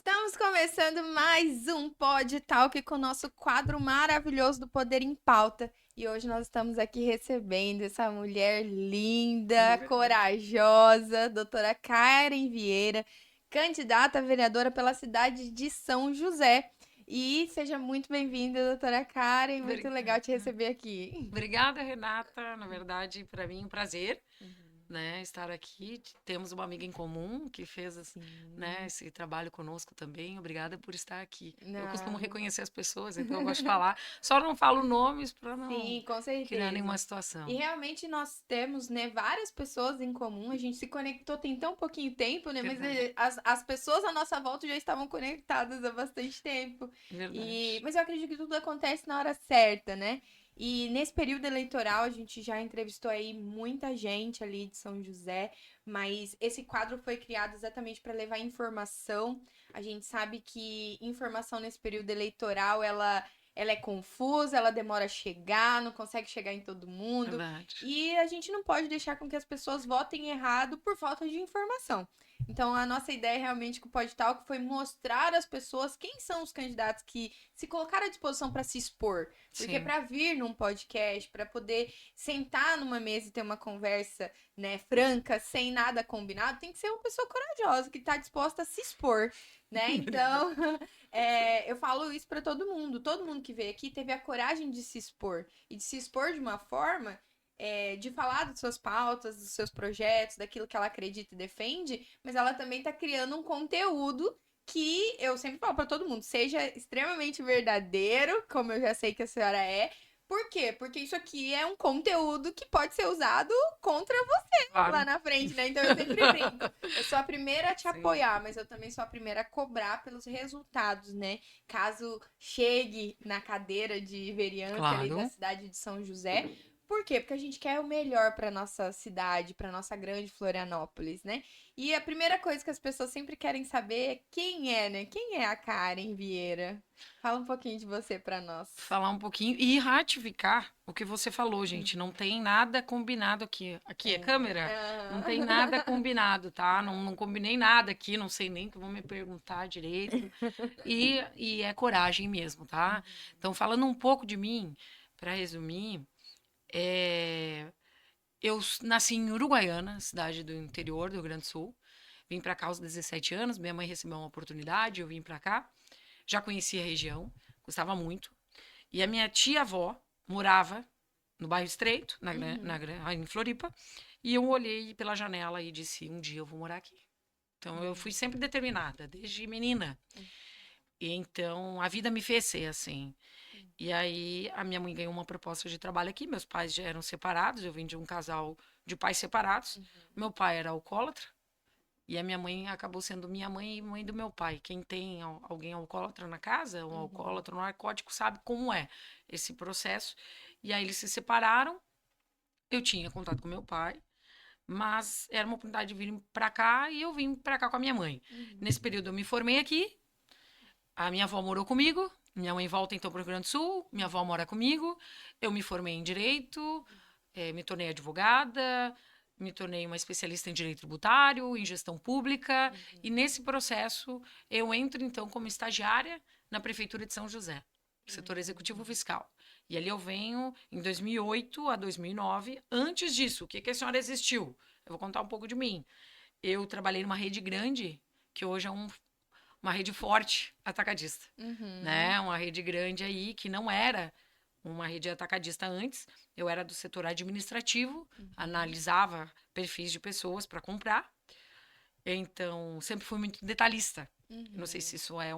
Estamos começando mais um Pod Talk com o nosso quadro maravilhoso do Poder em Pauta. E hoje nós estamos aqui recebendo essa mulher linda, corajosa, doutora Karen Vieira, candidata a vereadora pela cidade de São José. E seja muito bem-vinda, doutora Karen, muito legal te receber aqui. Obrigada, Renata. Na verdade, para mim é um prazer, né, estar aqui. Temos uma amiga em comum que fez, né, esse trabalho conosco também. Obrigada por estar aqui. Eu costumo Não. reconhecer as pessoas, então eu gosto de falar. Só não falo nomes para não Sim, com criar nenhuma certeza. E situação. realmente nós temos, né, várias pessoas em comum. A gente se conectou tem tão pouquinho tempo, né? Mas Verdade, as pessoas à nossa volta já estavam conectadas há bastante tempo. verdade. Mas eu acredito que tudo acontece na hora certa, né? E nesse período eleitoral a gente já entrevistou aí muita gente ali de São José, mas esse quadro foi criado exatamente para levar informação. A gente sabe que informação nesse período eleitoral, ela é confusa, ela demora a chegar, não consegue chegar em todo mundo. Verdade. E a gente não pode deixar com que as pessoas votem errado por falta de informação. Então, a nossa ideia realmente com o Podtalk foi mostrar às pessoas quem são os candidatos que se colocaram à disposição para se expor. Porque Sim, para vir num podcast, para poder sentar numa mesa e ter uma conversa, né, franca, sem nada combinado, tem que ser uma pessoa corajosa, que está disposta a se expor, né? Então, eu falo isso pra todo mundo. Todo mundo que veio aqui teve a coragem de se expor. E de se expor de uma forma de falar das suas pautas, dos seus projetos, daquilo que ela acredita e defende, mas ela também tá criando um conteúdo que eu sempre falo pra todo mundo, seja extremamente verdadeiro, como eu já sei que a senhora é. Por quê? Porque isso aqui é um conteúdo que pode ser usado contra lá claro. na frente, né? Então eu sempre brinco. Eu sou a primeira a te Sim, apoiar, mas eu também sou a primeira a cobrar pelos resultados, né? Caso chegue na cadeira de vereança ali da claro. cidade de São José. Por quê? Porque a gente quer o melhor para nossa cidade, para nossa grande Florianópolis, né? E a primeira coisa que as pessoas sempre querem saber é quem é, né? Quem é a Karen Vieira? Fala um pouquinho de você para nós. Falar um pouquinho e ratificar o que você falou, gente. Não tem nada combinado aqui. Aqui é câmera? Não tem nada combinado, tá? Não, não combinei nada aqui, não sei nem que vão me perguntar direito. E é coragem mesmo, tá? Então, falando um pouco de mim, para resumir, é, nasci em Uruguaiana, cidade do interior do Rio Grande do Sul. Vim para cá aos 17 anos, minha mãe recebeu uma oportunidade, eu vim para cá. Já conhecia a região, gostava muito. E a minha tia-avó morava no bairro Estreito, Uhum. em Floripa, e eu olhei pela janela e disse: um dia eu vou morar aqui. Então eu fui Uhum. sempre determinada, desde menina. E então a vida me fez ser assim. E aí a minha mãe ganhou uma proposta de trabalho aqui, meus pais já eram separados, eu vim de um casal de pais separados. Meu pai era alcoólatra. E a minha mãe acabou sendo minha mãe e mãe do meu pai. Quem tem alguém alcoólatra na casa, um Uhum. alcoólatra, um narcótico, sabe como é esse processo. E aí eles se separaram. Eu tinha contato com meu pai, mas era uma oportunidade de vir para cá e eu vim para cá com a minha mãe. Uhum. Nesse período eu me formei aqui, a minha avó morou comigo, minha mãe volta então para o Rio Grande do Sul, minha avó mora comigo, eu me formei em Direito, me tornei advogada, me tornei uma especialista em direito tributário, em gestão pública, e Uhum. nesse processo eu entro então como estagiária na Prefeitura de São José, setor executivo fiscal. E ali eu venho em 2008 a 2009. Antes disso, o que, que a senhora existiu? Eu vou contar um pouco de mim. Eu trabalhei numa rede grande, que hoje é uma rede forte atacadista, Uhum. né? Uma rede grande aí que não era uma rede atacadista antes. Eu era do setor administrativo, Uhum. analisava perfis de pessoas para comprar. Então, sempre fui muito detalhista. Não sei se Uhum. isso é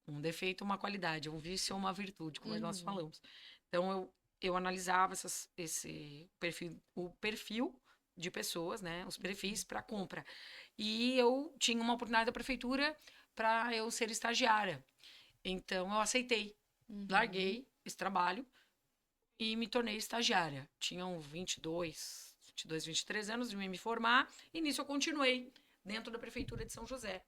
um defeito ou uma qualidade, um vício ou uma virtude, como nós Uhum. falamos. Então, eu analisava esse perfil, o perfil de pessoas, né, os perfis para compra. E eu tinha uma oportunidade da prefeitura para eu ser estagiária. Então, eu aceitei, Uhum. larguei esse trabalho e me tornei estagiária. Tinham 23 anos de me formar, e nisso eu continuei dentro da prefeitura de São José.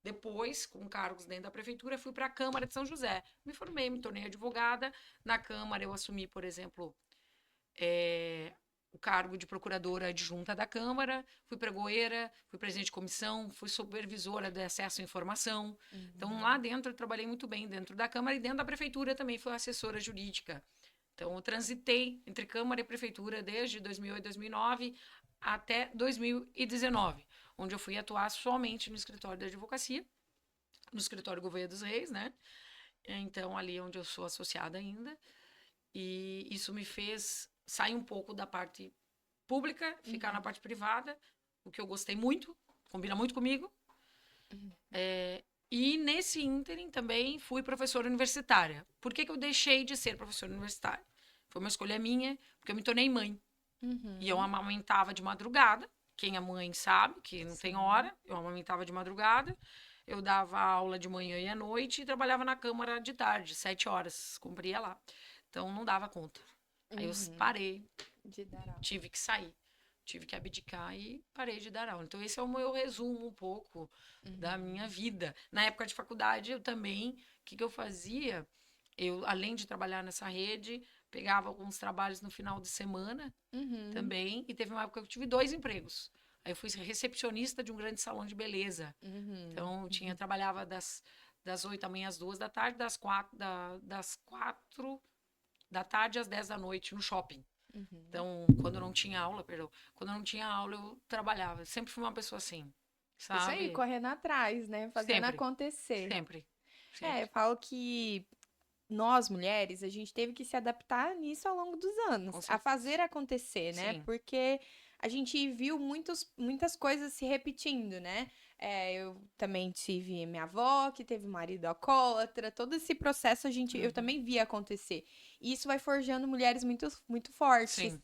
Depois, com cargos dentro da prefeitura, fui para a Câmara de São José. Me formei, me tornei advogada. Na Câmara, eu assumi, por exemplo, o cargo de procuradora adjunta da Câmara, fui pregoeira, fui presidente de comissão, fui supervisora de acesso à informação. Então, lá dentro, eu trabalhei muito bem dentro da Câmara e dentro da Prefeitura também fui assessora jurídica. Então, eu transitei entre Câmara e Prefeitura desde 2008, 2009 até 2019, onde eu fui atuar somente no escritório da advocacia, no escritório Gouveia dos Reis, né? Então, ali onde eu sou associada ainda. E isso me fez sair um pouco da parte pública, ficar na parte privada, o que eu gostei muito, combina muito comigo. E nesse ínterim também fui professora universitária. Por que eu deixei de ser professora universitária? Foi uma escolha minha, porque eu me tornei mãe. E eu amamentava de madrugada. Quem é mãe sabe que não tem hora. Eu amamentava de madrugada. Eu dava aula de manhã e à noite e trabalhava na Câmara de tarde, 7 horas, cumpria lá. Então, não dava conta. Aí eu parei, de dar aula. tive que sair, tive que abdicar e parei de dar aula. Então, esse é o meu resumo um pouco da minha vida. Na época de faculdade, eu também, o que eu fazia? Eu, além de trabalhar nessa rede, pegava alguns trabalhos no final de semana também, e teve uma época que eu tive 2 empregos. Aí eu fui recepcionista de um grande salão de beleza. Então, eu trabalhava das 8 da manhã às 2 da tarde, das 4 da tarde às 10 da noite no shopping. Então, quando eu não tinha aula, eu trabalhava. Sempre fui uma pessoa assim, sabe? Isso aí, correndo atrás, né? Fazendo Sempre. acontecer. Sempre. Eu falo que nós, mulheres, a gente teve que se adaptar nisso ao longo dos anos, a fazer acontecer, né? Sim. Porque a gente viu muitas coisas se repetindo, né? Eu também tive minha avó, que teve marido alcoólatra, todo esse processo eu também via acontecer. E isso vai forjando mulheres muito, muito fortes. Sim.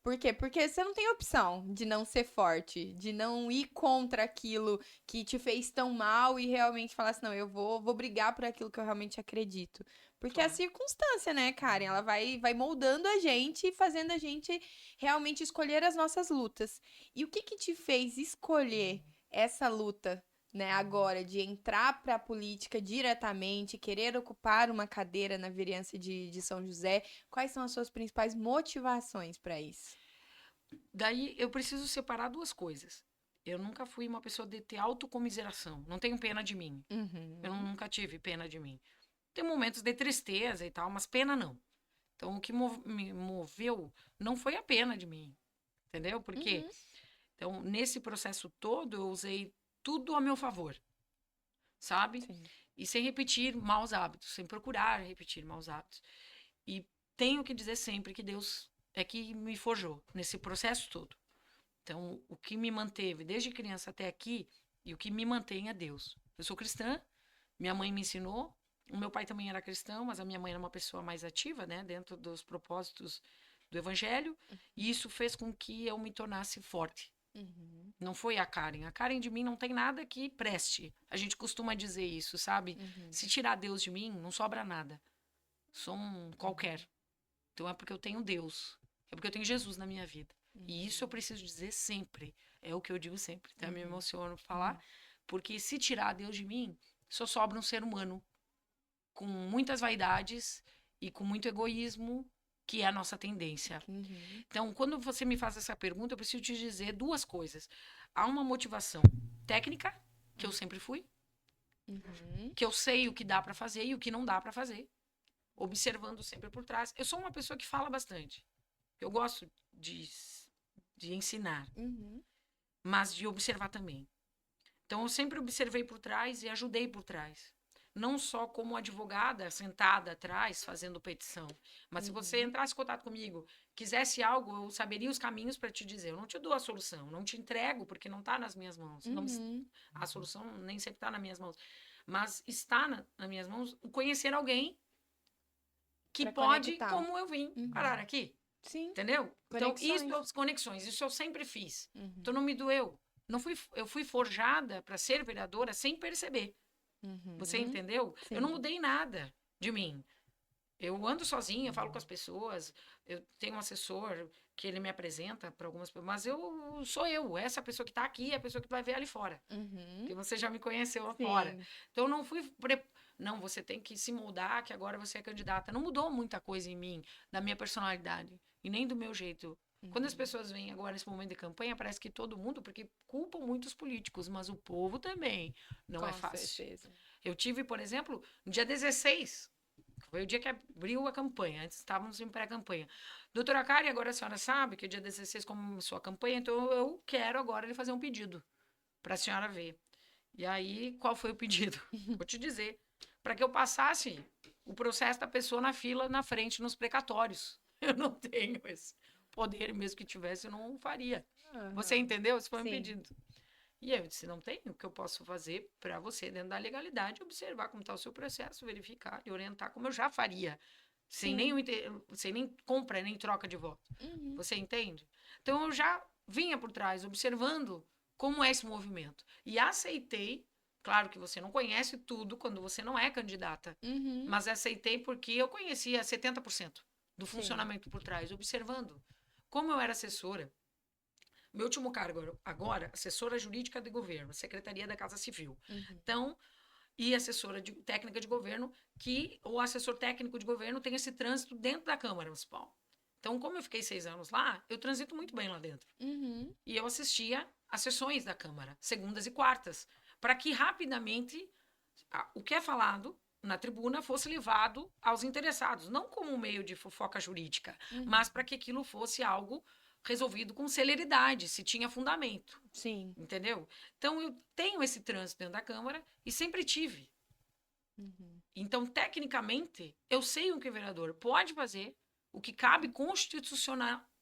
Por quê? Porque você não tem opção de não ser forte, de não ir contra aquilo que te fez tão mal e realmente falar assim, não, eu vou brigar por aquilo que eu realmente acredito. Porque a circunstância, né, Karen, ela vai moldando a gente e fazendo a gente realmente escolher as nossas lutas. E o que te fez escolher essa luta, né, agora, de entrar para a política diretamente, querer ocupar uma cadeira na vereança de São José? Quais são as suas principais motivações para isso? Daí eu preciso separar 2 coisas. Eu nunca fui uma pessoa de ter autocomiseração. Não tenho pena de mim. Eu nunca tive pena de mim. Tem momentos de tristeza e tal, mas pena não. Então, o que me moveu não foi a pena de mim. Entendeu? Por quê? Então, nesse processo todo, eu usei tudo a meu favor. Sabe? Sim. E sem repetir maus hábitos, sem procurar repetir maus hábitos. E tenho que dizer sempre que Deus é que me forjou nesse processo todo. Então, o que me manteve desde criança até aqui e o que me mantém é Deus. Eu sou cristã, minha mãe me ensinou, o meu pai também era cristão, mas a minha mãe era uma pessoa mais ativa, né, dentro dos propósitos do evangelho, e isso fez com que eu me tornasse forte. Não foi a Karen. A Karen de mim não tem nada que preste. A gente costuma dizer isso, sabe? Se tirar Deus de mim, não sobra nada. Sou um qualquer. Então é porque eu tenho Deus. É porque eu tenho Jesus na minha vida. E isso eu preciso dizer sempre. É o que eu digo sempre. Até me emociono falar. Porque se tirar Deus de mim, só sobra um ser humano com muitas vaidades e com muito egoísmo, que é a nossa tendência. Então, quando você me faz essa pergunta, eu preciso te dizer 2 coisas. Há uma motivação técnica, que eu sempre fui, que eu sei o que dá para fazer e o que não dá para fazer, observando sempre por trás. Eu sou uma pessoa que fala bastante. Eu gosto de ensinar, mas de observar também. Então, eu sempre observei por trás e ajudei por trás. Não só como advogada, sentada atrás, fazendo petição. Mas se você entrasse em contato comigo, quisesse algo, eu saberia os caminhos para te dizer. Eu não te dou a solução, não te entrego, porque não está nas minhas mãos. A solução nem sempre está nas minhas mãos. Mas está nas minhas mãos conhecer alguém que pra pode, conectar. como eu vim parar aqui. Sim. Entendeu? Conexões. Então, conexões, isso eu sempre fiz. Então, não me doeu. Eu fui forjada para ser vereadora sem perceber. Você entendeu? Sim. Eu não mudei nada de mim. Eu ando sozinha, falo com as pessoas. Eu tenho um assessor que ele me apresenta para algumas pessoas. Mas eu sou eu. Essa pessoa que está aqui é a pessoa que vai ver ali fora. Porque você já me conheceu lá fora. Então, eu não fui... Não, você tem que se moldar, que agora você é candidata. Não mudou muita coisa em mim, da minha personalidade. E nem do meu jeito Quando as pessoas vêm agora nesse momento de campanha, parece que todo mundo, porque culpam muitos políticos, mas o povo também não é fácil. Com certeza. Eu tive, por exemplo, no dia 16, foi o dia que abriu a campanha, antes estávamos em pré-campanha. Doutora Kari, agora a senhora sabe que o dia 16 começou a campanha, então eu quero agora fazer um pedido para a senhora ver. E aí, qual foi o pedido? Vou te dizer. Para que eu passasse o processo da pessoa na fila, na frente, nos precatórios. Eu não tenho esse poder, mesmo que tivesse, eu não faria. Você entendeu? Esse foi um pedido. E aí eu disse, não tem o que eu posso fazer para você, dentro da legalidade, observar como está o seu processo, verificar e orientar, como eu já faria, sem nem compra, nem troca de voto. Você entende? Então, eu já vinha por trás, observando como é esse movimento. E aceitei, claro que você não conhece tudo quando você não é candidata, mas aceitei porque eu conhecia 70% do funcionamento por trás, observando. Como eu era assessora, meu último cargo agora, assessora jurídica de governo, Secretaria da Casa Civil. Então, e assessora técnica de governo, que o assessor técnico de governo tem esse trânsito dentro da Câmara Municipal. Então, como eu fiquei 6 anos lá, eu transito muito bem lá dentro. E eu assistia às sessões da Câmara, segundas e quartas, para que rapidamente o que é falado na tribuna fosse levado aos interessados, não como um meio de fofoca jurídica, mas para que aquilo fosse algo resolvido com celeridade, se tinha fundamento. Sim. Entendeu? Então, eu tenho esse trânsito dentro da Câmara e sempre tive. Então, tecnicamente, eu sei o que o vereador pode fazer, o que cabe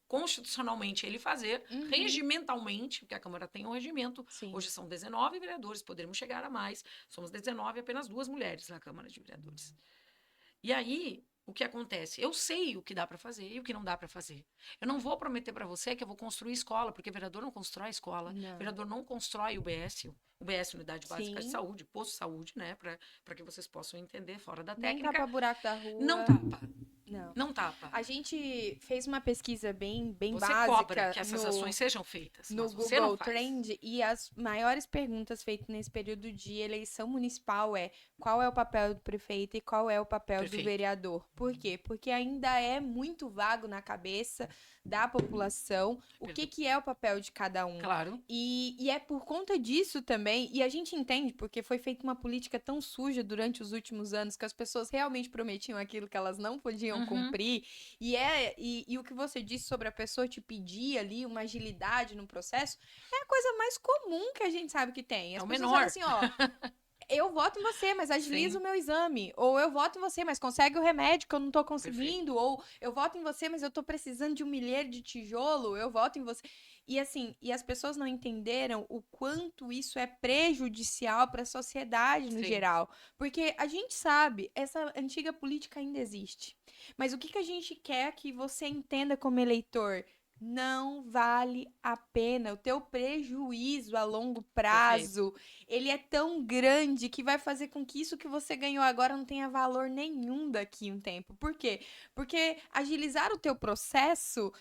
constitucionalmente ele fazer, regimentalmente, porque a Câmara tem um regimento. Sim. Hoje são 19 vereadores, poderemos chegar a mais. Somos 19, apenas 2 mulheres na Câmara de Vereadores. E aí, o que acontece? Eu sei o que dá para fazer e o que não dá para fazer. Eu não vou prometer para você que eu vou construir escola, porque vereador não constrói escola, vereador não constrói UBS, Unidade Básica de Saúde, posto de saúde, né? Para que vocês possam entender fora da técnica. Não tapa buraco da rua. Não tapa. Não tapa. A gente fez uma pesquisa bem você básica. Você cobra que essas ações sejam feitas. No Google Trend, e as maiores perguntas feitas nesse período de eleição municipal é: qual é o papel do prefeito e qual é o papel do vereador? Por quê? Porque ainda é muito vago na cabeça da população o que é o papel de cada um. Claro. E é por conta disso também, e a gente entende porque foi feita uma política tão suja durante os últimos anos que as pessoas realmente prometiam aquilo que elas não podiam cumprir. E o que você disse sobre a pessoa te pedir ali uma agilidade no processo é a coisa mais comum que a gente sabe que tem. As pessoas falam assim, ó, eu voto em você, mas agiliza o meu exame. Ou eu voto em você, mas consegue o remédio que eu não tô conseguindo. Ou eu voto em você, mas eu tô precisando de um milheiro de tijolo. Eu voto em você. E assim, as pessoas não entenderam o quanto isso é prejudicial para a sociedade no geral. Porque a gente sabe, essa antiga política ainda existe. Mas o que a gente quer que você entenda como eleitor? Não vale a pena. O teu prejuízo a longo prazo, ele é tão grande que vai fazer com que isso que você ganhou agora não tenha valor nenhum daqui a um tempo. Por quê? Porque agilizar o teu processo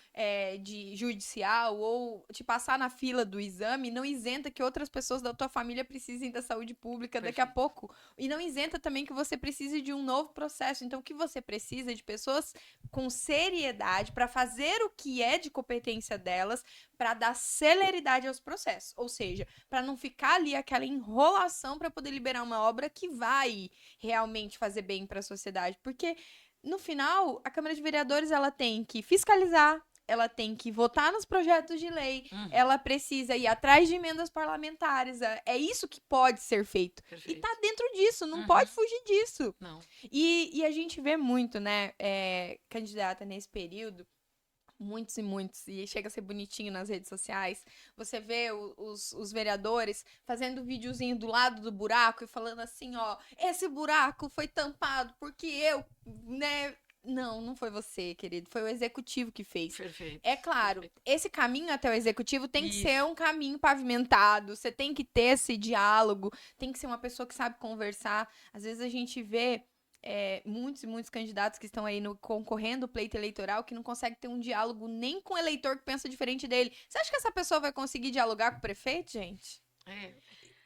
de judicial ou te passar na fila do exame não isenta que outras pessoas da tua família precisem da saúde pública daqui a pouco. E não isenta também que você precise de um novo processo. Então, o que você precisa é de pessoas com seriedade para fazer o que é de competência delas, para dar celeridade aos processos, ou seja, para não ficar ali aquela enrolação para poder liberar uma obra que vai realmente fazer bem para a sociedade, porque no final a Câmara de Vereadores ela tem que fiscalizar, ela tem que votar nos projetos de lei, ela precisa ir atrás de emendas parlamentares, é isso que pode ser feito. E tá dentro disso, não pode fugir disso. Não. E a gente vê muito, né, candidata nesse período, muitos, e chega a ser bonitinho nas redes sociais, você vê os vereadores fazendo videozinho do lado do buraco e falando assim, ó, esse buraco foi tampado porque eu, né... Não foi você, querido. Foi o executivo que fez. Perfeito. É claro, esse caminho até o executivo tem que ser um caminho pavimentado. Você tem que ter esse diálogo. Tem que ser uma pessoa que sabe conversar. Às vezes a gente vê muitos candidatos que estão aí concorrendo o pleito eleitoral que não conseguem ter um diálogo nem com o eleitor que pensa diferente dele. Você acha que essa pessoa vai conseguir dialogar com o prefeito, gente?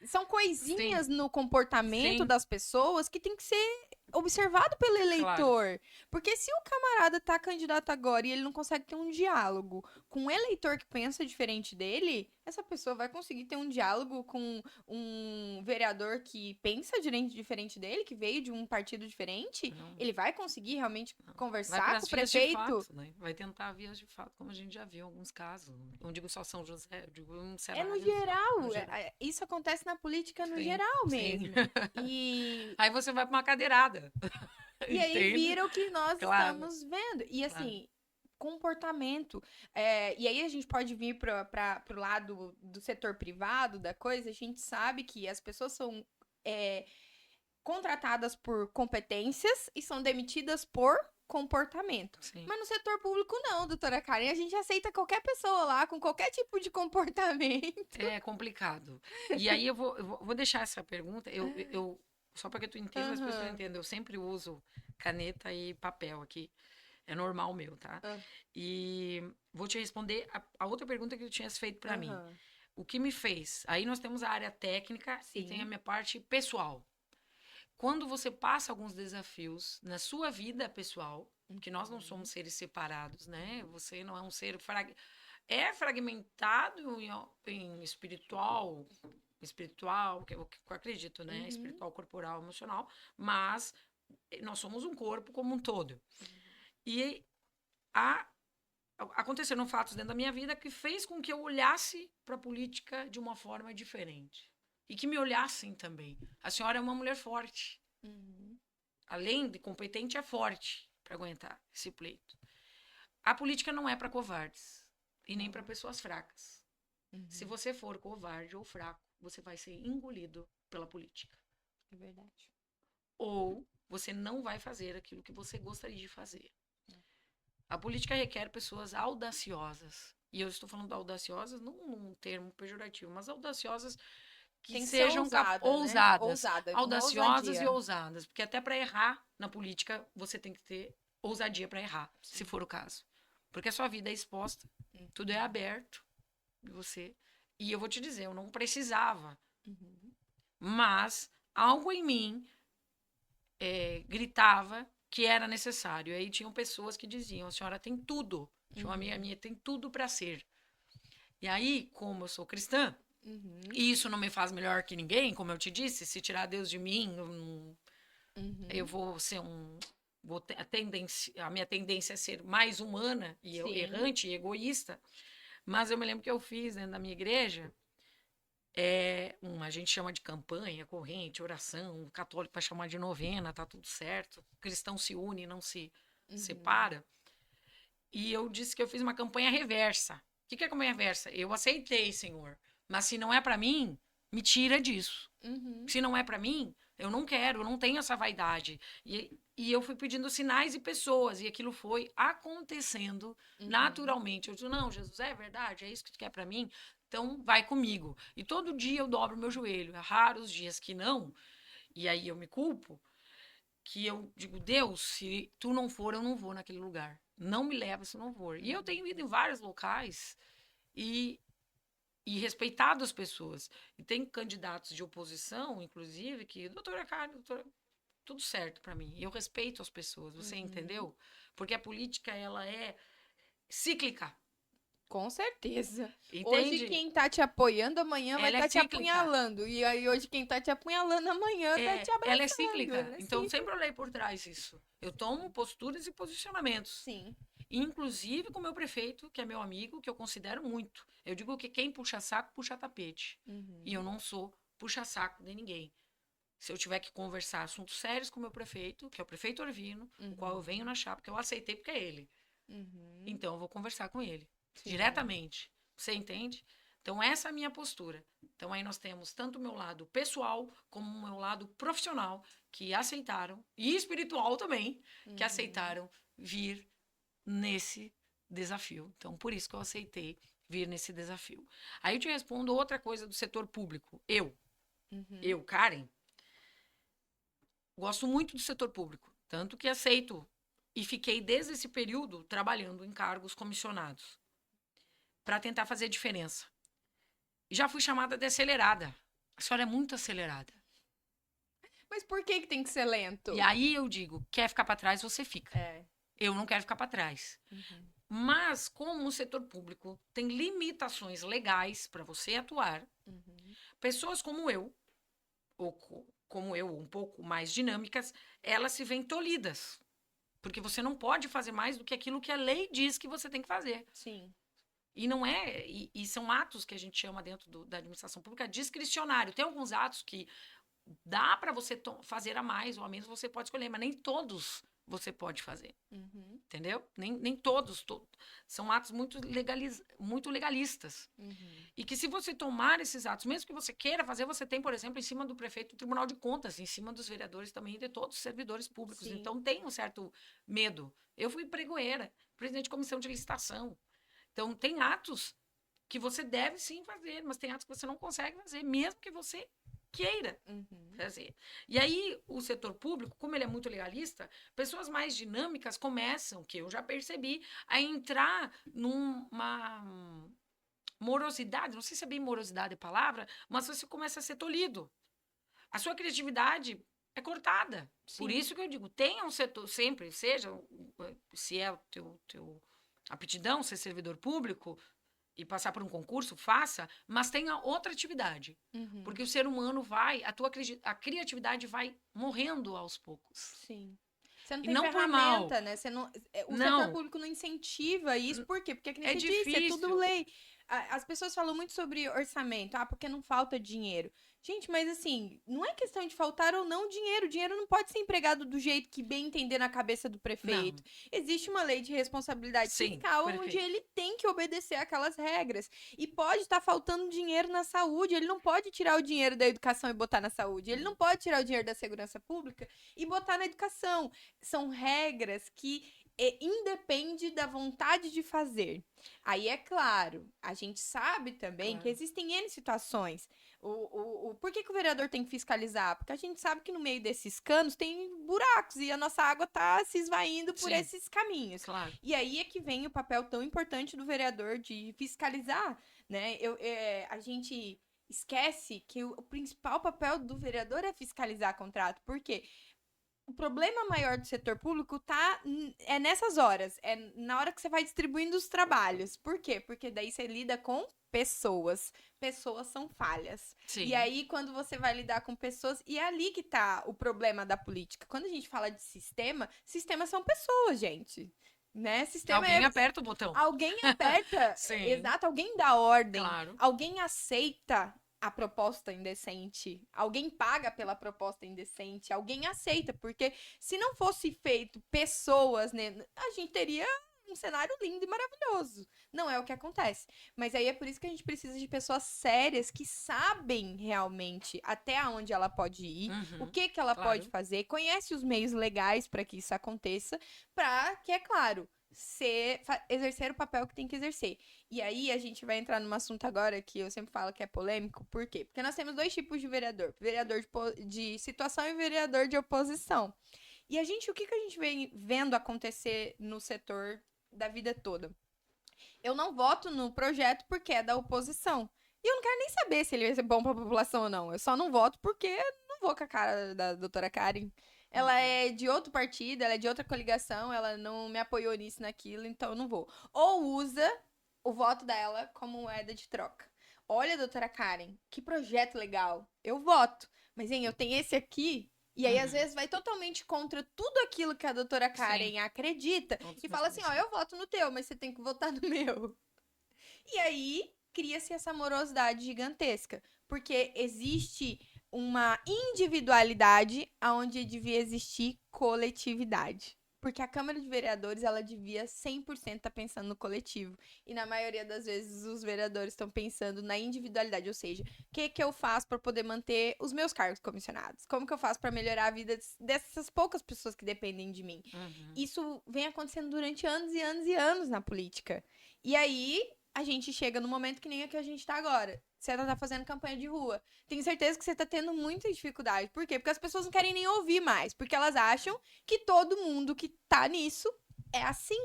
São coisinhas no comportamento das pessoas que tem que ser observado pelo Claro. eleitor. Porque se o camarada tá candidato agora e ele não consegue ter um diálogo com um eleitor que pensa diferente dele, essa pessoa vai conseguir ter um diálogo com um vereador que pensa diferente dele, que veio de um partido diferente? Não, Ele vai conseguir realmente não. Vai conversar para com as o vias de prefeito? fato, né? Vai tentar vias de fato, como a gente já viu em alguns casos. Não digo só São José, eu digo em É no cenários. No geral. geral. Isso acontece na política no Sim, geral sim. mesmo. E Aí você vai para uma cadeirada. E aí Entende? vira o que nós Claro, estamos vendo. E claro. assim, comportamento. E aí a gente pode vir para o lado do setor privado da coisa. A gente sabe que as pessoas são é, contratadas por competências e são demitidas por comportamento. Sim. Mas no setor público não, doutora Karen. A gente aceita qualquer pessoa lá com qualquer tipo de comportamento. É complicado. E aí eu vou deixar essa pergunta. Só para que tu entenda, as pessoas Aham. entendam. Eu sempre uso caneta e papel aqui. É normal meu, tá? Ah, E vou te responder a outra pergunta que tu tinhas feito para mim. aham. O que me fez? Aí nós temos a área técnica e tem a Sim. minha parte pessoal. Quando você passa alguns desafios na sua vida pessoal, que nós não somos seres separados, né? Você não é um ser é fragmentado em espiritual, que eu acredito, né? Uhum. Espiritual, corporal, emocional, mas nós somos um corpo como um todo. E a, aconteceram fatos dentro da minha vida que fez com que eu olhasse para a política de uma forma diferente. E que me olhassem também. A senhora é uma mulher forte. Uhum. Além de competente, é forte para aguentar esse pleito. A política não é para covardes e nem para pessoas fracas. Se Uhum. você for covarde ou fraco, você vai ser engolido pela política. É verdade. Ou você não vai fazer aquilo que você gostaria de fazer. A política requer pessoas audaciosas. E eu estou falando audaciosas não num termo pejorativo, mas audaciosas que Tem que ser sejam ousada, né? ousadas. Ousada, uma Audaciosas e ousadia. ousadas. Porque até para errar na política, você tem que ter ousadia para errar, se Sim. for o caso. Porque a sua vida é exposta, tudo é aberto de você. E eu vou te dizer, eu não precisava. Uhum. Mas algo em mim gritava que era necessário. E aí tinham pessoas que diziam: a senhora tem tudo. Tinha uma amiga minha, tem tudo para ser. E aí, como eu sou cristã, Uhum. e isso não me faz melhor que ninguém, como eu te disse, se tirar Deus de mim, eu Uhum. vou ser um. A minha tendência é ser mais humana e Sim. errante e egoísta. Mas eu me lembro que eu fiz dentro da minha igreja. A gente chama de campanha, corrente, oração, o católico vai chamar de novena, tá tudo certo. O cristão se une, não se Uhum. separa. E eu disse que eu fiz uma campanha reversa. O que é campanha reversa? Eu aceitei, Senhor, mas se não é para mim, me tira disso. Uhum. Se não é para mim, eu não quero, eu não tenho essa vaidade. E eu fui pedindo sinais e pessoas, e aquilo foi acontecendo Uhum. naturalmente. Eu disse: não, Jesus, é verdade, é isso que tu quer para mim? Então vai comigo. E todo dia eu dobro meu joelho. É raro os dias que não, e aí eu me culpo, que eu digo: Deus, se tu não for, eu não vou naquele lugar. Não me leva se não for. E eu tenho ido em vários locais e respeitado as pessoas. E tem candidatos de oposição, inclusive, que, doutora Karen, doutora, tudo certo para mim. E eu respeito as pessoas, você Uhum. entendeu? Porque a política, ela é cíclica, Com certeza. Hoje entende? quem tá te apoiando amanhã vai Ela é estar te cíclica. apunhalando. E aí hoje quem tá te apunhalando amanhã tá te Ela é abraçando. cíclica. Ela é Então, cíclica. sempre olhei por trás isso. Eu tomo posturas e posicionamentos. Sim. Inclusive com o meu prefeito, que é meu amigo, que eu considero muito. Eu digo que quem puxa saco, puxa tapete. E eu Uhum. não sou puxa-saco de ninguém. Se eu tiver que conversar assuntos sérios com o meu prefeito, que é o prefeito Orvino, o qual eu venho Uhum. na chapa, que eu aceitei porque é ele. Uhum. Então eu vou conversar com ele, Sim. diretamente. Você entende? Então essa é a minha postura. Então aí nós temos tanto o meu lado pessoal como o meu lado profissional que aceitaram, e espiritual também, que Uhum. aceitaram vir nesse desafio. Então por isso que eu aceitei vir nesse desafio. Aí eu te respondo outra coisa do setor público. Uhum. Eu, Karen, gosto muito do setor público, tanto que aceito e fiquei desde esse período trabalhando em cargos comissionados para tentar fazer diferença. Já fui chamada de acelerada. A senhora é muito acelerada. Mas por que tem que ser lento? E aí eu digo, quer ficar para trás, você fica. É. Eu não quero ficar para trás. Uhum. Mas, como o setor público tem limitações legais para você atuar, pessoas como eu, ou como eu, um pouco mais dinâmicas, elas se veem tolhidas. Porque você não pode fazer mais do que aquilo que a lei diz que você tem que fazer. Sim. E não é. E são atos que a gente chama dentro da administração pública discricionário. Tem alguns atos que dá para você fazer a mais ou a menos, você pode escolher, mas nem todos você pode fazer. Uhum. Entendeu? Nem todos. São atos muito legalistas. Uhum. E que se você tomar esses atos, mesmo que você queira fazer, você tem, por exemplo, em cima do prefeito, o Tribunal de Contas, em cima dos vereadores também, e de todos os servidores públicos. Sim. Então, tem um certo medo. Eu fui pregoeira, presidente de comissão de licitação. Então, tem atos que você deve sim fazer, mas tem atos que você não consegue fazer, mesmo que você queira fazer. E aí, o setor público, como ele é muito legalista, pessoas mais dinâmicas começam, que eu já percebi, a entrar numa morosidade, não sei se é bem morosidade a palavra, mas você começa a ser tolhido. A sua criatividade é cortada. Sim. Por isso que eu digo, tenha um setor, sempre, seja, se é o teu aptidão, ser servidor público, e passar por um concurso, faça, mas tenha outra atividade. Porque o ser humano a criatividade vai morrendo aos poucos. Sim. Você não E tem não por mal. ferramenta, né? Você não, o Não. setor público não incentiva isso. Por quê? Porque, como É você disse, é tudo difícil. lei. As pessoas falam muito sobre orçamento. Ah, porque não falta dinheiro. Gente, mas assim, não é questão de faltar ou não dinheiro. O dinheiro não pode ser empregado do jeito que bem entender na cabeça do prefeito. Não. Existe uma lei de responsabilidade Sim, fiscal perfeito. onde ele tem que obedecer aquelas regras. E pode estar faltando dinheiro na saúde. Ele não pode tirar o dinheiro da educação e botar na saúde. Ele não pode tirar o dinheiro da segurança pública e botar na educação. São regras que independe da vontade de fazer. Aí é claro, a gente sabe também que existem N situações. Por que o vereador tem que fiscalizar? Porque a gente sabe que no meio desses canos tem buracos e a nossa água tá se esvaindo por esses caminhos. Claro. E aí é que vem o papel tão importante do vereador de fiscalizar, né? A gente esquece que o principal papel do vereador é fiscalizar contrato. Por quê? O problema maior do setor público é nessas horas, é na hora que você vai distribuindo os trabalhos. Por quê? Porque daí você lida com pessoas. Pessoas são falhas. Sim. E aí, quando você vai lidar com pessoas, e é ali que tá o problema da política. Quando a gente fala de sistemas são pessoas, gente. Né? Sistema alguém aperta o botão. Alguém aperta. Sim. Exato, alguém dá ordem. Claro. Alguém aceita a proposta indecente. Alguém paga pela proposta indecente. Alguém aceita, porque se não fosse feito pessoas, né, a gente teria um cenário lindo e maravilhoso. Não é o que acontece. Mas aí é por isso que a gente precisa de pessoas sérias que sabem realmente até onde ela pode ir, o que ela pode fazer, conhece os meios legais para que isso aconteça, para que, é claro, exercer o papel que tem que exercer. E aí a gente vai entrar num assunto agora que eu sempre falo que é polêmico. Por quê? Porque nós temos dois tipos de vereador. Vereador de situação e vereador de oposição. E o que a gente vem vendo acontecer no setor da vida toda? Eu não voto no projeto porque é da oposição. E eu não quero nem saber se ele vai ser bom pra população ou não. Eu só não voto porque não vou com a cara da doutora Karen. Ela é de outro partido, ela é de outra coligação, ela não me apoiou nisso, naquilo, então eu não vou. Ou usa o voto dela como moeda de troca. Olha, doutora Karen, que projeto legal. Eu voto. Mas, hein, eu tenho esse aqui. E aí, às vezes, vai totalmente contra tudo aquilo que a doutora Karen acredita. E fala assim, ó, eu voto no teu, mas você tem que votar no meu. E aí, cria-se essa morosidade gigantesca. Porque existe uma individualidade onde devia existir coletividade. Porque a Câmara de Vereadores, ela devia 100% estar pensando no coletivo. E na maioria das vezes, os vereadores estão pensando na individualidade. Ou seja, o que eu faço para poder manter os meus cargos comissionados? Como que eu faço para melhorar a vida dessas poucas pessoas que dependem de mim? Isso vem acontecendo durante anos e anos e anos na política. E aí, a gente chega no momento que nem o que a gente tá agora. Você tá fazendo campanha de rua. Tenho certeza que você tá tendo muita dificuldade. Por quê? Porque as pessoas não querem nem ouvir mais. Porque elas acham que todo mundo que tá nisso é assim.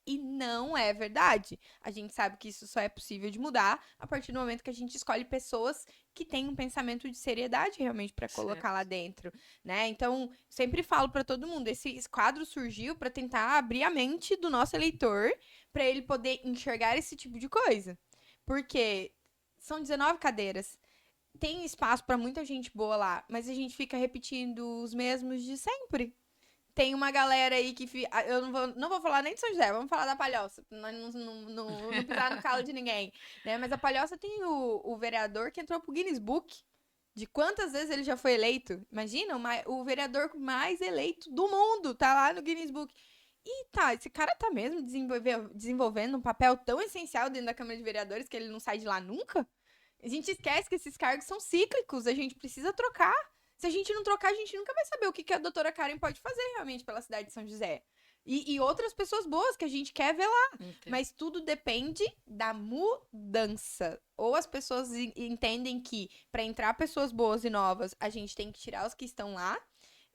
E não é verdade. A gente sabe que isso só é possível de mudar a partir do momento que a gente escolhe pessoas que têm um pensamento de seriedade realmente para colocar lá dentro, né? Então, sempre falo para todo mundo, esse quadro surgiu para tentar abrir a mente do nosso eleitor para ele poder enxergar esse tipo de coisa. Porque são 19 cadeiras. Tem espaço para muita gente boa lá, mas a gente fica repetindo os mesmos de sempre. Tem uma galera aí que. Eu não vou falar nem de São José, vamos falar da Palhoça. Nós não pisar no calo de ninguém. Né? Mas a Palhoça tem o vereador que entrou pro Guinness Book. De quantas vezes ele já foi eleito? Imagina, o vereador mais eleito do mundo tá lá no Guinness Book. E tá, esse cara tá mesmo desenvolvendo um papel tão essencial dentro da Câmara de Vereadores que ele não sai de lá nunca? A gente esquece que esses cargos são cíclicos, a gente precisa trocar. Se a gente não trocar, a gente nunca vai saber o que a doutora Karen pode fazer realmente pela cidade de São José. E outras pessoas boas que a gente quer ver lá. Entendo. Mas tudo depende da mudança. Ou as pessoas entendem que para entrar pessoas boas e novas, a gente tem que tirar os que estão lá.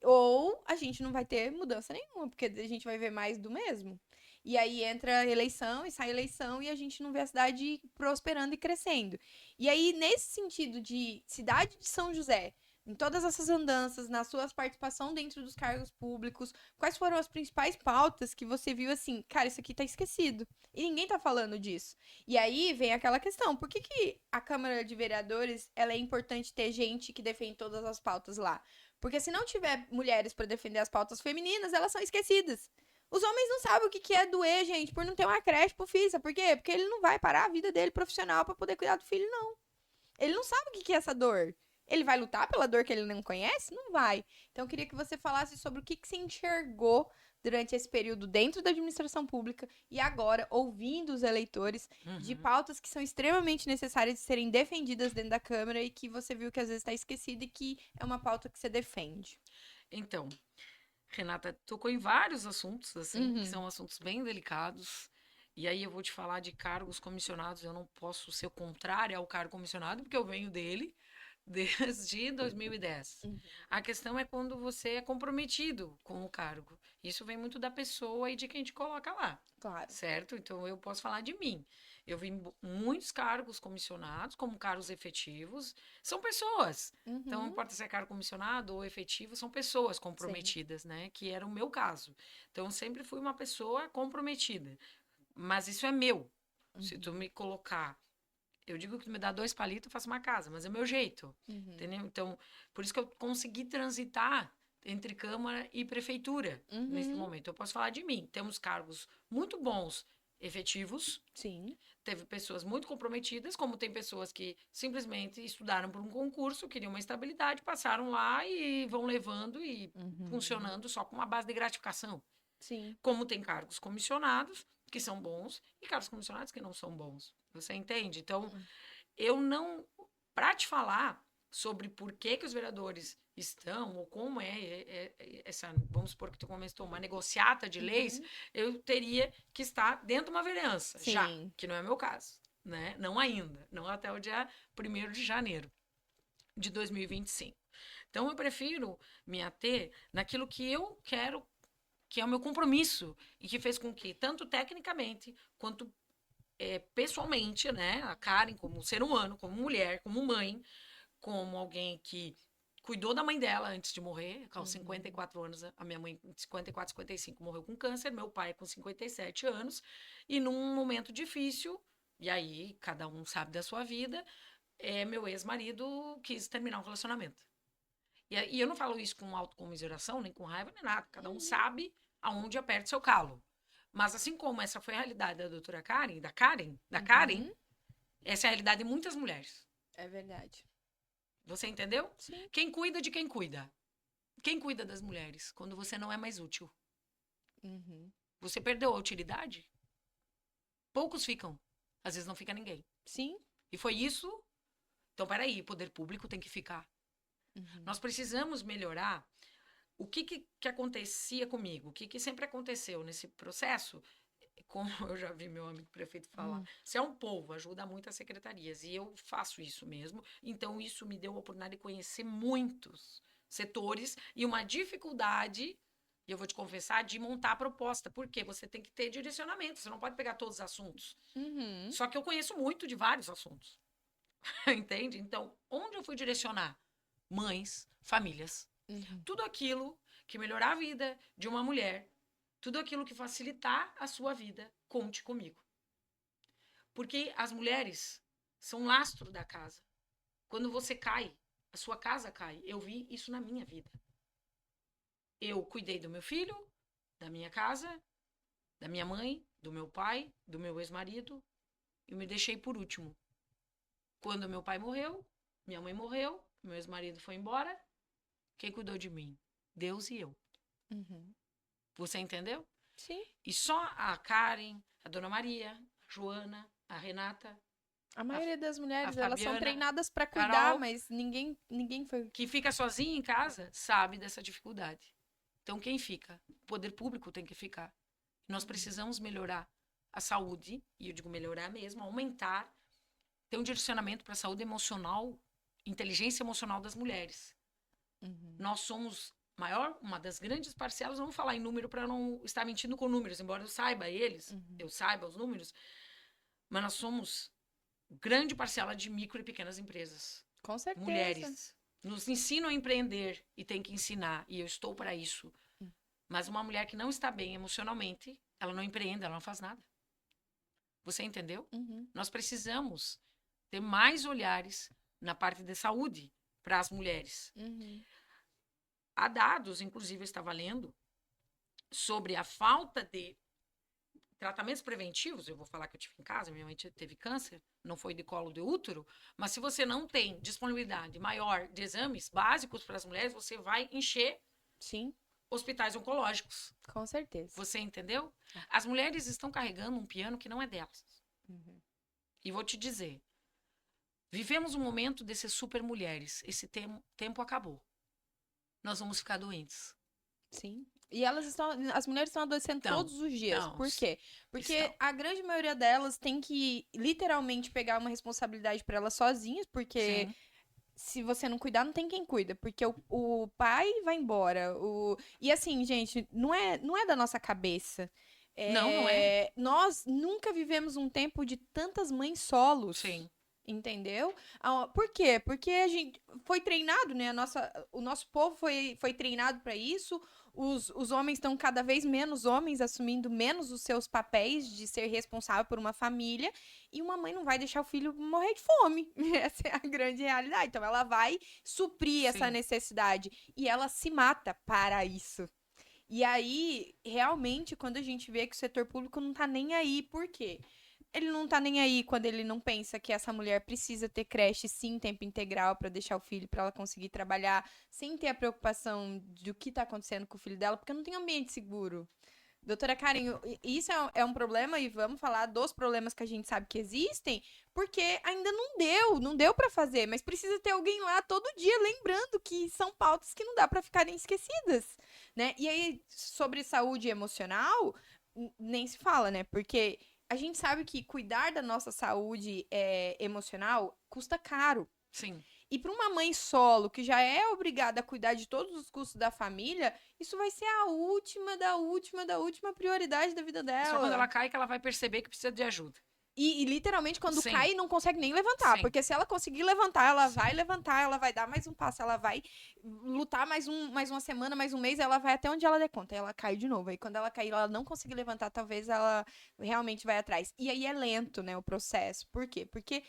Ou a gente não vai ter mudança nenhuma, porque a gente vai ver mais do mesmo. E aí entra eleição e sai eleição e a gente não vê a cidade prosperando e crescendo. E aí, nesse sentido de cidade de São José, em todas essas andanças, na sua participação dentro dos cargos públicos, quais foram as principais pautas que você viu assim, cara, isso aqui tá esquecido. E ninguém tá falando disso. E aí vem aquela questão, por que a Câmara de Vereadores, ela é importante ter gente que defende todas as pautas lá? Porque se não tiver mulheres para defender as pautas femininas, elas são esquecidas. Os homens não sabem o que é doer, gente, por não ter uma creche pro filho. Sabe por quê? Porque ele não vai parar a vida dele profissional para poder cuidar do filho, não. Ele não sabe o que é essa dor. Ele vai lutar pela dor que ele não conhece? Não vai. Então, eu queria que você falasse sobre o que você enxergou durante esse período dentro da administração pública e agora, ouvindo os eleitores, de pautas que são extremamente necessárias de serem defendidas dentro da Câmara e que você viu que às vezes está esquecida e que é uma pauta que você defende. Então, Renata tocou em vários assuntos, assim, que são assuntos bem delicados. E aí eu vou te falar de cargos comissionados. Eu não posso ser o contrário ao cargo comissionado, porque eu venho dele desde 2010. A questão é quando você é comprometido com o cargo. Isso vem muito da pessoa e de quem te coloca lá. Claro. Certo? Então eu posso falar de mim. Eu vi muitos cargos comissionados como cargos efetivos. São pessoas. Então, não importa se é cargo comissionado ou efetivo, são pessoas comprometidas, né? Que era o meu caso. Então, eu sempre fui uma pessoa comprometida. Mas isso é meu. Se tu me colocar... Eu digo que tu me dá 2 palitos, eu faço uma casa. Mas é o meu jeito. Entendeu? Então, por isso que eu consegui transitar entre Câmara e Prefeitura nesse momento. Eu posso falar de mim. Temos cargos muito bons, efetivos. Sim. Teve pessoas muito comprometidas, como tem pessoas que simplesmente estudaram por um concurso, queriam uma estabilidade, passaram lá e vão levando e funcionando só com uma base de gratificação. Sim. Como tem cargos comissionados, que são bons, e cargos comissionados que não são bons. Você entende? Então, eu não... Para te falar sobre por que os vereadores estão, ou como essa, vamos supor que tu começou uma negociata de leis, eu teria que estar dentro de uma vereança, já, que não é meu caso, né? Não ainda, não até o dia 1º de janeiro de 2025. Então, eu prefiro me ater naquilo que eu quero, que é o meu compromisso, e que fez com que, tanto tecnicamente, quanto pessoalmente, né, a Karen, como ser humano, como mulher, como mãe, como alguém que cuidou da mãe dela antes de morrer, aos 54 anos, a minha mãe, 54, 55, morreu com câncer, meu pai com 57 anos, e num momento difícil, e aí cada um sabe da sua vida, meu ex-marido quis terminar o relacionamento. E eu não falo isso com autocomiseração, nem com raiva, nem nada, cada um sabe aonde aperta seu calo. Mas assim como essa foi a realidade da doutora Karen, da Karen, essa é a realidade de muitas mulheres. É verdade. Você entendeu? Sim. Quem cuida de quem cuida? Quem cuida das mulheres quando você não é mais útil? Você perdeu a utilidade? Poucos ficam. Às vezes não fica ninguém. Sim. E foi isso. Então, peraí, o poder público tem que ficar. Nós precisamos melhorar. O que acontecia comigo? O que sempre aconteceu nesse processo? Como eu já vi meu amigo prefeito falar, se é um povo, ajuda muito as secretarias. E eu faço isso mesmo. Então, isso me deu a oportunidade de conhecer muitos setores e uma dificuldade e eu vou te confessar, de montar a proposta. Porque você tem que ter direcionamento, você não pode pegar todos os assuntos. Uhum. Só que eu conheço muito de vários assuntos. Entende? Então, onde eu fui direcionar? Mães, famílias. Uhum. Tudo aquilo que melhorar a vida de uma mulher, tudo aquilo que facilitar a sua vida, conte comigo. Porque as mulheres são lastro da casa. Quando você cai, a sua casa cai. Eu vi isso na minha vida. Eu cuidei do meu filho, da minha casa, da minha mãe, do meu pai, do meu ex-marido, e me deixei por último. Quando meu pai morreu, minha mãe morreu, meu ex-marido foi embora, quem cuidou de mim? Deus e eu. Uhum. Você entendeu? Sim. E só a Karen, a Dona Maria, a Joana, a Renata, A maioria das a mulheres, elas são Fabiana, treinadas pra cuidar, Carol, mas ninguém foi. que fica sozinha em casa, sabe dessa dificuldade. Então, quem fica? O poder público tem que ficar. Nós precisamos melhorar a saúde, e eu digo melhorar mesmo, aumentar, ter um direcionamento para a saúde emocional, inteligência emocional das mulheres. Uhum. Nós somos uma das grandes parcelas, não vou falar em número para não estar mentindo com números, embora eu saiba eles, eu saiba os números, mas nós somos grande parcela de micro e pequenas empresas. Com certeza. Mulheres nos ensinam a empreender e tem que ensinar, e eu estou para isso. Mas uma mulher que não está bem emocionalmente, ela não empreende, ela não faz nada. Você entendeu? Uhum. Nós precisamos ter mais olhares na parte de saúde para as mulheres. Uhum. Há dados, inclusive eu estava lendo, sobre a falta de tratamentos preventivos. Eu vou falar que eu tive em casa, minha mãe teve câncer, não foi de colo de útero, mas se você não tem disponibilidade maior de exames básicos para as mulheres, você vai encher Sim, hospitais oncológicos. com certeza. Você entendeu? As mulheres estão carregando um piano que não é delas. Uhum. E vou te dizer, vivemos um momento de ser super mulheres. Esse tempo acabou. Nós vamos ficar doentes. Sim. E as mulheres estão adoecendo Então, todos os dias. não, Por quê? Porque estão. a grande maioria delas tem que literalmente pegar uma responsabilidade para elas sozinhas, porque Sim. se você não cuidar, não tem quem cuida, porque o pai vai embora. E assim, gente, não é da nossa cabeça. Não, não é. Nós nunca vivemos um tempo de tantas mães solos. Sim. Entendeu? Por quê? Porque a gente foi treinado, né? O nosso povo foi treinado para isso. Os homens estão cada vez menos homens, assumindo menos os seus papéis de ser responsável por uma família. E uma mãe não vai deixar o filho morrer de fome. Essa é a grande realidade. Então, ela vai suprir essa Sim. necessidade. E ela se mata para isso. E aí, realmente, quando a gente vê que o setor público não tá nem aí, por quê? Ele não tá nem aí quando ele não pensa que essa mulher precisa ter creche, sim, tempo integral para deixar o filho, para ela conseguir trabalhar, sem ter a preocupação do que tá acontecendo com o filho dela, porque não tem ambiente seguro. Doutora Karen, isso é um problema e vamos falar dos problemas que a gente sabe que existem, porque ainda não deu para fazer, mas precisa ter alguém lá todo dia lembrando que são pautas que não dá para ficarem esquecidas, né? E aí, sobre saúde emocional, nem se fala, né? Porque a gente sabe que cuidar da nossa saúde emocional custa caro. Sim. E para uma mãe solo, que já é obrigada a cuidar de todos os custos da família, isso vai ser a última prioridade da vida Só quando ela dela. cai que ela vai perceber que precisa de ajuda. E literalmente, quando Sim. cai, não consegue nem levantar. Sim. Porque se ela conseguir levantar, ela vai levantar, ela vai dar mais um passo, ela vai lutar mais uma semana, mais um mês, ela vai até onde ela der conta. Aí ela cai de novo. Aí quando ela cair, ela não conseguir levantar, talvez ela realmente vai atrás. E aí é lento, né, o processo. Por quê? Porque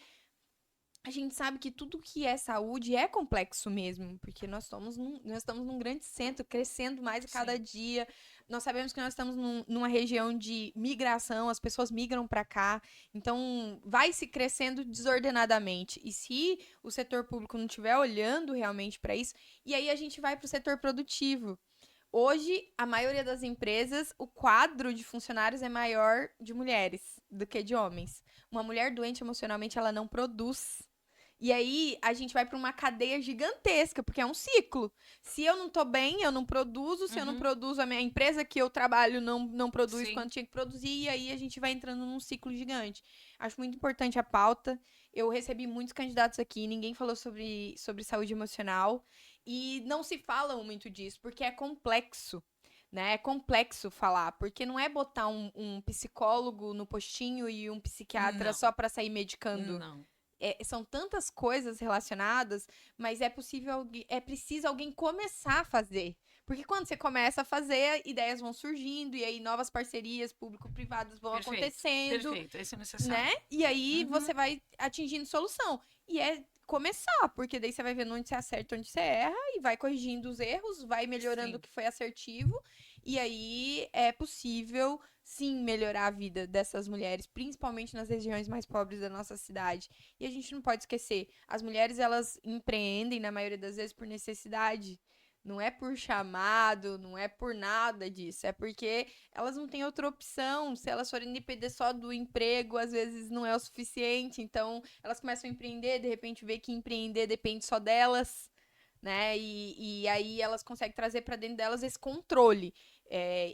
a gente sabe que tudo que é saúde é complexo mesmo, porque nós estamos num grande centro, crescendo mais a cada dia. Nós sabemos que nós estamos numa região de migração, as pessoas migram para cá, então vai se crescendo desordenadamente. E se o setor público não estiver olhando realmente para isso, e aí a gente vai para o setor produtivo. Hoje, a maioria das empresas, o quadro de funcionários é maior de mulheres do que de homens. Uma mulher doente emocionalmente, ela não produz. E aí a gente vai para uma cadeia gigantesca, porque é um ciclo. Se eu não tô bem, eu não produzo. Se eu não produzo, a minha empresa que eu trabalho não produz Sim. quando tinha que produzir. E aí a gente vai entrando num ciclo gigante. Acho muito importante a pauta. Eu recebi muitos candidatos aqui, ninguém falou sobre saúde emocional. E não se fala muito disso, porque é complexo. né? É complexo falar, porque não é botar um psicólogo no postinho e um psiquiatra Não, só para sair medicando. não. São tantas coisas relacionadas, mas é preciso alguém começar a fazer. Porque quando você começa a fazer, ideias vão surgindo, e aí novas parcerias público-privadas vão Perfeito, acontecendo, perfeito. Esse é necessário. né? E aí Uhum. você vai atingindo solução. E é começar, porque daí você vai vendo onde você acerta, onde você erra, e vai corrigindo os erros, vai melhorando o Sim, que foi assertivo, e aí é possível, sim, melhorar a vida dessas mulheres, principalmente nas regiões mais pobres da nossa cidade. E a gente não pode esquecer, as mulheres, elas empreendem, na maioria das vezes, por necessidade. Não é por chamado, não é por nada disso. É porque elas não têm outra opção. Se elas forem depender só do emprego, às vezes não é o suficiente. Então, elas começam a empreender, de repente vê que empreender depende só delas, né? E aí elas conseguem trazer para dentro delas esse controle.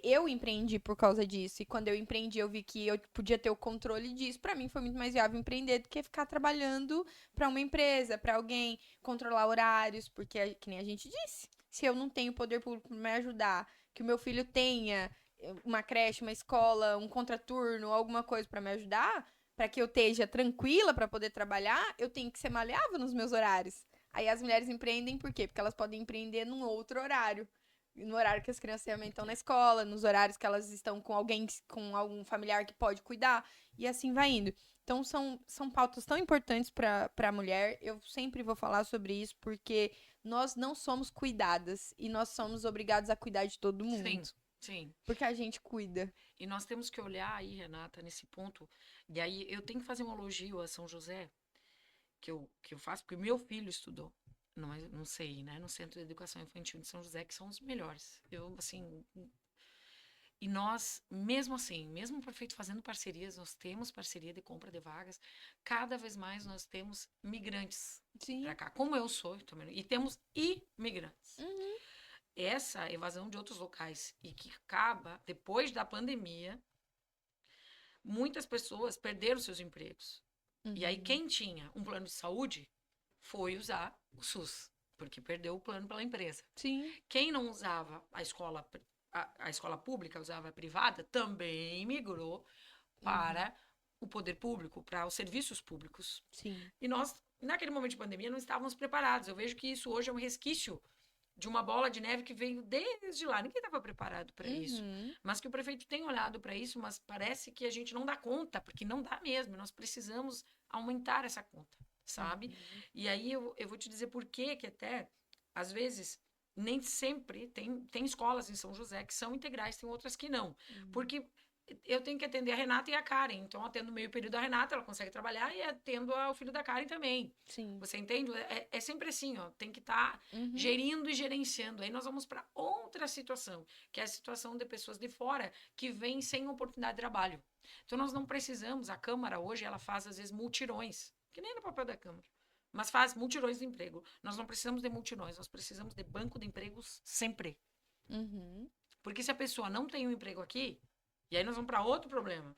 Eu empreendi por causa disso. E quando eu empreendi, eu vi que eu podia ter o controle disso. Para mim, foi muito mais viável empreender do que ficar trabalhando para uma empresa, para alguém, controlar horários, porque, que nem a gente disse, se eu não tenho poder público para me ajudar, que o meu filho tenha uma creche, uma escola, um contraturno, alguma coisa para me ajudar, para que eu esteja tranquila para poder trabalhar, eu tenho que ser maleável nos meus horários. Aí as mulheres empreendem por quê? Porque elas podem empreender num outro horário. No horário que as crianças realmente estão na escola, nos horários que elas estão com alguém, com algum familiar que pode cuidar, e assim vai indo. Então, são pautas tão importantes para a mulher. Eu sempre vou falar sobre isso, porque nós não somos cuidadas e nós somos obrigados a cuidar de todo sim, mundo. sim. Porque a gente cuida. E nós temos que olhar aí, Renata, nesse ponto. E aí eu tenho que fazer um elogio a São José, que eu faço, porque meu filho estudou. Não sei, né? No Centro de Educação Infantil de São José, que são os melhores. Eu, assim. E nós, mesmo assim, mesmo o prefeito fazendo parcerias, nós temos parceria de compra de vagas. Cada vez mais nós temos migrantes para Sim. cá, como eu sou também. E temos imigrantes. Uhum. Essa evasão de outros locais e que acaba depois da pandemia, muitas pessoas perderam seus empregos. E aí Uhum. quem tinha um plano de saúde foi usar o SUS, porque perdeu o plano pela empresa. Sim. Quem não usava a escola pública, usava a privada, também migrou Uhum. para o poder público, para os serviços públicos. Sim. E nós, naquele momento de pandemia, não estávamos preparados. Eu vejo que isso hoje é um resquício de uma bola de neve que veio desde lá. Ninguém estava preparado para isso. Uhum. Mas que o prefeito tem olhado para isso, mas parece que a gente não dá conta, porque não dá mesmo. Nós precisamos aumentar essa conta, sabe? Uhum. E aí eu vou te dizer por quê, que até, às vezes, nem sempre tem escolas em São José que são integrais, tem outras que não. Uhum. Porque eu tenho que atender a Renata e a Karen. Então, atendo meio período a Renata, ela consegue trabalhar, e atendo o filho da Karen também. Sim. Você entende? É sempre assim, ó. Tem que estar Uhum. gerindo e gerenciando. Aí nós vamos para outra situação, que é a situação de pessoas de fora que vêm sem oportunidade de trabalho. Então, nós não precisamos. A Câmara hoje, ela faz, às vezes, multirões, que nem no papel da Câmara. Mas faz multirões de emprego. Nós não precisamos de multirões, nós precisamos de banco de empregos sempre. Uhum. Porque se a pessoa não tem um emprego aqui, e aí nós vamos para outro problema,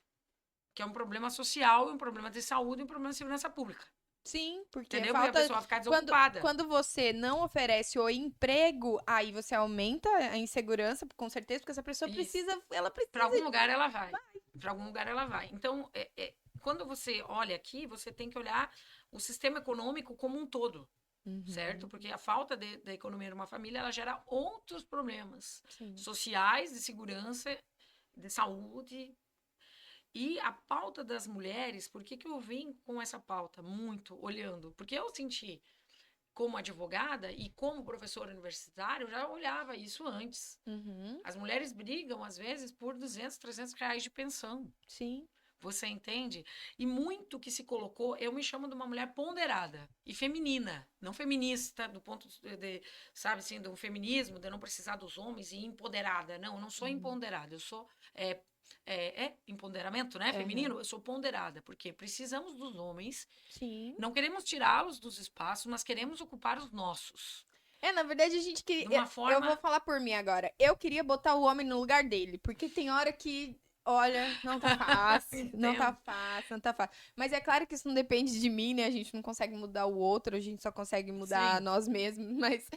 que é um problema social, um problema de saúde e um problema de segurança pública. Sim, porque Entendeu? Porque a falta. pessoa vai ficar Quando, desocupada. quando você não oferece o emprego, aí você aumenta a insegurança, com certeza, porque essa pessoa Isso. precisa. Ela Para precisa. algum lugar ela vai. Para algum lugar ela vai. Então, quando você olha aqui, você tem que olhar o sistema econômico como um todo. Certo? Uhum. Porque a falta da economia de uma família, ela gera outros problemas Sim. sociais, de segurança, de saúde. E a pauta das mulheres, por que eu vim com essa pauta muito olhando? Porque eu senti, como advogada e como professora universitária, eu já olhava isso antes. Uhum. As mulheres brigam, às vezes, por 200, 300 reais de pensão. Sim. Você entende? E muito que se colocou, eu me chamo de uma mulher ponderada e feminina, não feminista do ponto sabe assim, do feminismo, de não precisar dos homens e empoderada. Não, eu não sou Uhum. empoderada, eu sou empoderamento, né? Uhum. Feminino, eu sou ponderada, porque precisamos dos homens, Sim. não queremos tirá-los dos espaços, mas queremos ocupar os nossos. Na verdade, a gente De queria. uma Eu vou forma. falar por mim agora. Eu queria botar o homem no lugar dele, porque tem hora que. Olha, não tá fácil, não tá Entendo. fácil, não tá fácil. Mas é claro que isso não depende de mim, né? A gente não consegue mudar o outro, a gente só consegue mudar Sim, nós mesmos. Mas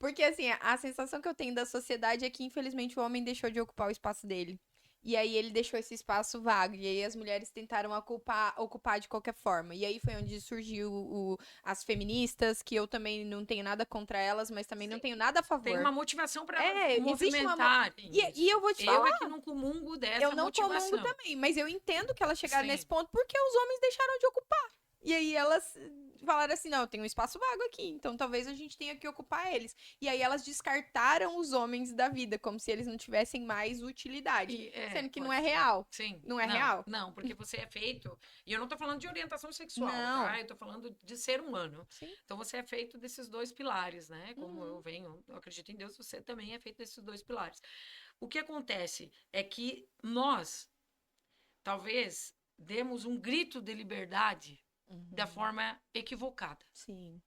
Porque, assim, a sensação que eu tenho da sociedade é que, infelizmente, o homem deixou de ocupar o espaço dele. E aí ele deixou esse espaço vago. E aí as mulheres tentaram ocupar de qualquer forma. E aí foi onde surgiu as feministas, que eu também não tenho nada contra elas, mas também não tenho nada a favor. Tem uma motivação para existe movimentar. E eu vou te falar. Eu é que não comungo dessa motivação. Eu não comungo também, mas eu entendo que elas chegaram Sim. nesse ponto porque os homens deixaram de ocupar. E aí elas falaram assim, não, tem um espaço vago aqui, então talvez a gente tenha que ocupar eles. E aí elas descartaram os homens da vida, como se eles não tivessem mais utilidade. Sendo que não é real. Sim. Não é real. Não, porque você é feito... E eu não tô falando de orientação sexual, Não. tá? Eu tô falando de ser humano. Sim. Então você é feito desses dois pilares, né? Como eu acredito em Deus, você também é feito desses dois pilares. O que acontece é que nós, talvez, demos um grito de liberdade da forma equivocada. Sim.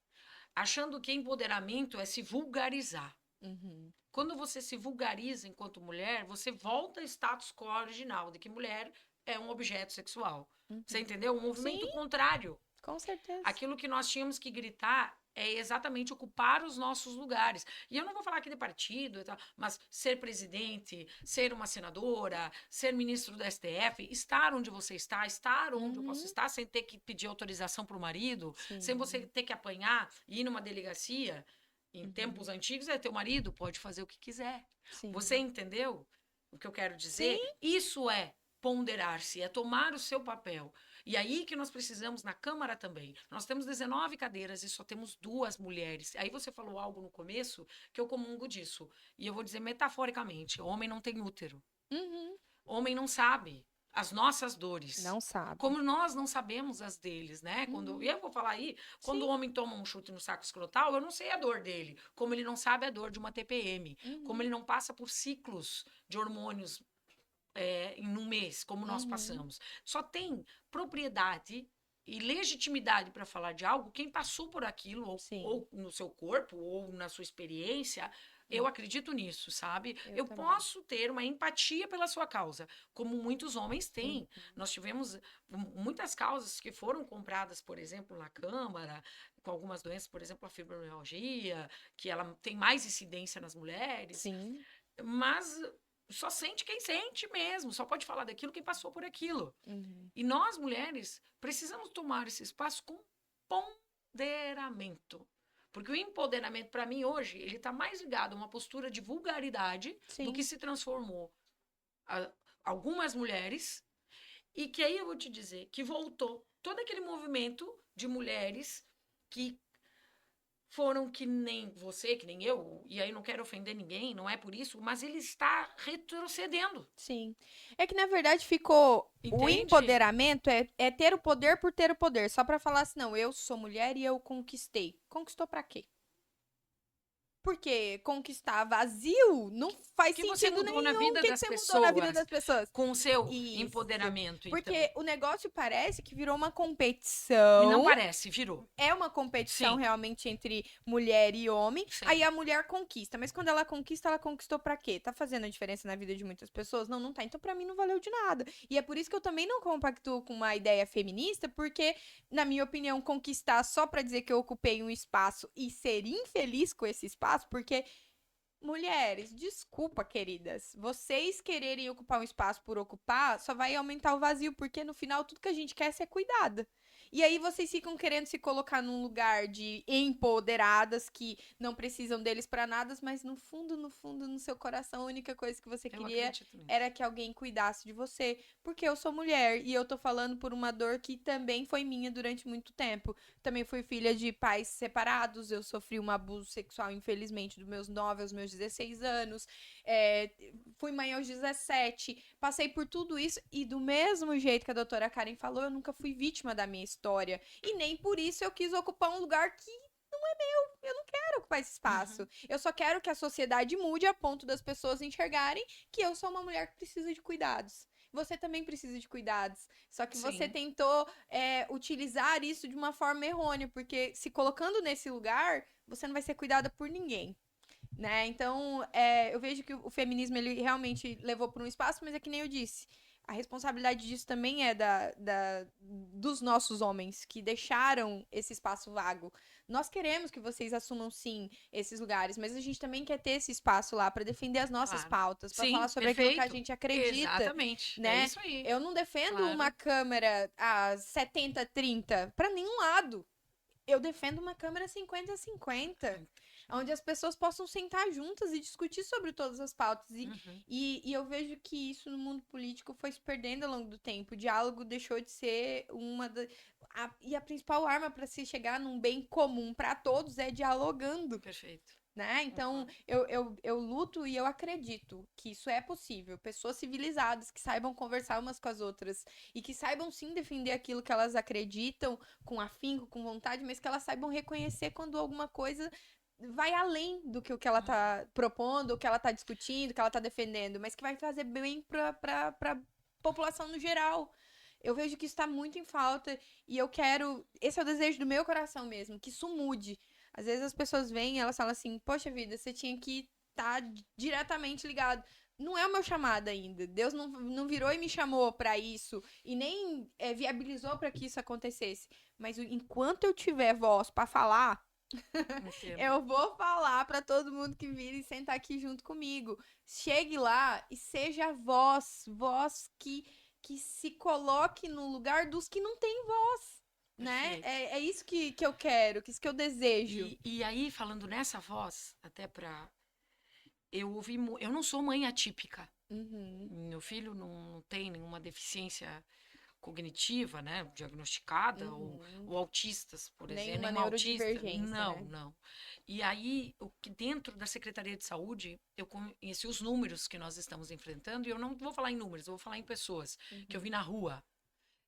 Achando que empoderamento é se vulgarizar. Uhum. Quando você se vulgariza enquanto mulher, você volta ao status quo original, de que mulher é um objeto sexual. Você entendeu? Um movimento contrário. Com certeza. Aquilo que nós tínhamos que gritar é exatamente ocupar os nossos lugares. E eu não vou falar aqui de partido, mas ser presidente, ser uma senadora, ser ministro do STF, estar onde você está, estar onde eu posso estar, sem ter que pedir autorização para o marido, sem você ter que apanhar e ir numa delegacia. Em tempos antigos, teu marido pode fazer o que quiser. Sim. Você entendeu o que eu quero dizer? Sim. Isso é ponderar-se, é tomar o seu papel. E aí que nós precisamos na Câmara também. Nós temos 19 cadeiras e só temos 2 mulheres. Aí você falou algo no começo que eu comungo disso. E eu vou dizer metaforicamente, homem não tem útero. Homem não sabe as nossas dores. Não sabe. Como nós não sabemos as deles, né? E eu vou falar aí, quando o homem toma um chute no saco escrotal, eu não sei a dor dele. Como ele não sabe a dor de uma TPM. Como ele não passa por ciclos de hormônios em um mês, como nós passamos. Só tem propriedade e legitimidade para falar de algo quem passou por aquilo, ou no seu corpo, ou na sua experiência. Eu acredito nisso, sabe? Eu posso ter uma empatia pela sua causa, como muitos homens têm. Nós tivemos muitas causas que foram compradas, por exemplo, na Câmara, com algumas doenças, por exemplo, a fibromialgia, que ela tem mais incidência nas mulheres. Sim. Mas só sente quem sente mesmo, só pode falar daquilo quem passou por aquilo. E nós, mulheres, precisamos tomar esse espaço com ponderamento. Porque o empoderamento, para mim, hoje, ele está mais ligado a uma postura de vulgaridade do que se transformou algumas mulheres. E que aí eu vou te dizer que voltou todo aquele movimento de mulheres que foram que nem você, que nem eu, e aí não quero ofender ninguém, não é por isso, mas ele está retrocedendo. Sim. É que, na verdade, ficou... Entende? O empoderamento é ter o poder por ter o poder. Só pra falar assim, não, eu sou mulher e eu conquistei. Conquistou pra quê? Porque conquistar vazio não faz sentido você mudou nenhum. Na vida das você pessoas, mudou na vida das pessoas? Com o seu empoderamento, Porque o negócio parece que virou uma competição. E não parece, virou. É uma competição realmente entre mulher e homem. Sim. Aí a mulher conquista. Mas quando ela conquista, ela conquistou pra quê? Tá fazendo a diferença na vida de muitas pessoas? Não, não tá. Então pra mim não valeu de nada. E é por isso que eu também não compactuo com uma ideia feminista, porque, na minha opinião, conquistar só pra dizer que eu ocupei um espaço e ser infeliz com esse espaço, porque, mulheres, desculpa, queridas, vocês quererem ocupar um espaço por ocupar só vai aumentar o vazio, porque no final tudo que a gente quer é ser cuidada. E aí vocês ficam querendo se colocar num lugar de empoderadas que não precisam deles pra nada, mas no fundo, no seu coração, a única coisa que você queria era que alguém cuidasse de você. Porque eu sou mulher e eu tô falando por uma dor que também foi minha durante muito tempo. Também fui filha de pais separados, eu sofri um abuso sexual, infelizmente, dos meus 9 aos meus 16 anos. Fui mãe aos 17, passei por tudo isso e do mesmo jeito que a doutora Karen falou, eu nunca fui vítima da minha história. E nem por isso eu quis ocupar um lugar que não é meu. Eu não quero ocupar esse espaço. Eu só quero que a sociedade mude a ponto das pessoas enxergarem que eu sou uma mulher que precisa de cuidados. Você também precisa de cuidados. Só que você tentou utilizar isso de uma forma errônea, porque se colocando nesse lugar, você não vai ser cuidada por ninguém. Né? Então, eu vejo que o feminismo ele realmente levou por um espaço, mas é que nem eu disse, a responsabilidade disso também é dos nossos homens, que deixaram esse espaço vago, nós queremos que vocês assumam, sim, esses lugares, mas a gente também quer ter esse espaço lá para defender as nossas Claro. pautas, para Sim, falar sobre aquilo que a perfeito. gente acredita, Exatamente. É né? isso aí. Eu não defendo Claro. uma câmera a 70-30 para nenhum lado. Eu defendo uma câmera 50-50, onde as pessoas possam sentar juntas e discutir sobre todas as pautas. E eu vejo que isso no mundo político foi se perdendo ao longo do tempo. O diálogo deixou de ser e a principal arma para se chegar num bem comum para todos é dialogando. Perfeito. Né? Então, eu luto e eu acredito que isso é possível. Pessoas civilizadas que saibam conversar umas com as outras e que saibam sim defender aquilo que elas acreditam com afinco, com vontade, mas que elas saibam reconhecer quando alguma coisa vai além do que o que ela tá propondo, o que ela tá discutindo, o que ela tá defendendo, mas que vai fazer bem pra população no geral. Eu vejo que isso tá muito em falta e eu quero. Esse é o desejo do meu coração mesmo, que isso mude. Às vezes as pessoas vêm e elas falam assim, poxa vida, você tinha que estar diretamente ligado. Não é o meu chamado ainda. Deus não virou e me chamou para isso. E nem viabilizou para que isso acontecesse. Mas enquanto eu tiver voz para falar, eu vou falar para todo mundo que vir e sentar aqui junto comigo. Chegue lá e seja a voz que se coloque no lugar dos que não têm voz. Né? É isso que eu quero, que isso que eu desejo. E aí, falando nessa voz, até pra. Eu não sou mãe atípica. Meu filho não tem nenhuma deficiência cognitiva, né? Diagnosticada, ou autistas, por exemplo. Nenhuma Nenhuma autista. neurodivergência, né? Não. E aí, o que dentro da Secretaria de Saúde, eu conheci os números que nós estamos enfrentando, e eu não vou falar em números, eu vou falar em pessoas que eu vi na rua.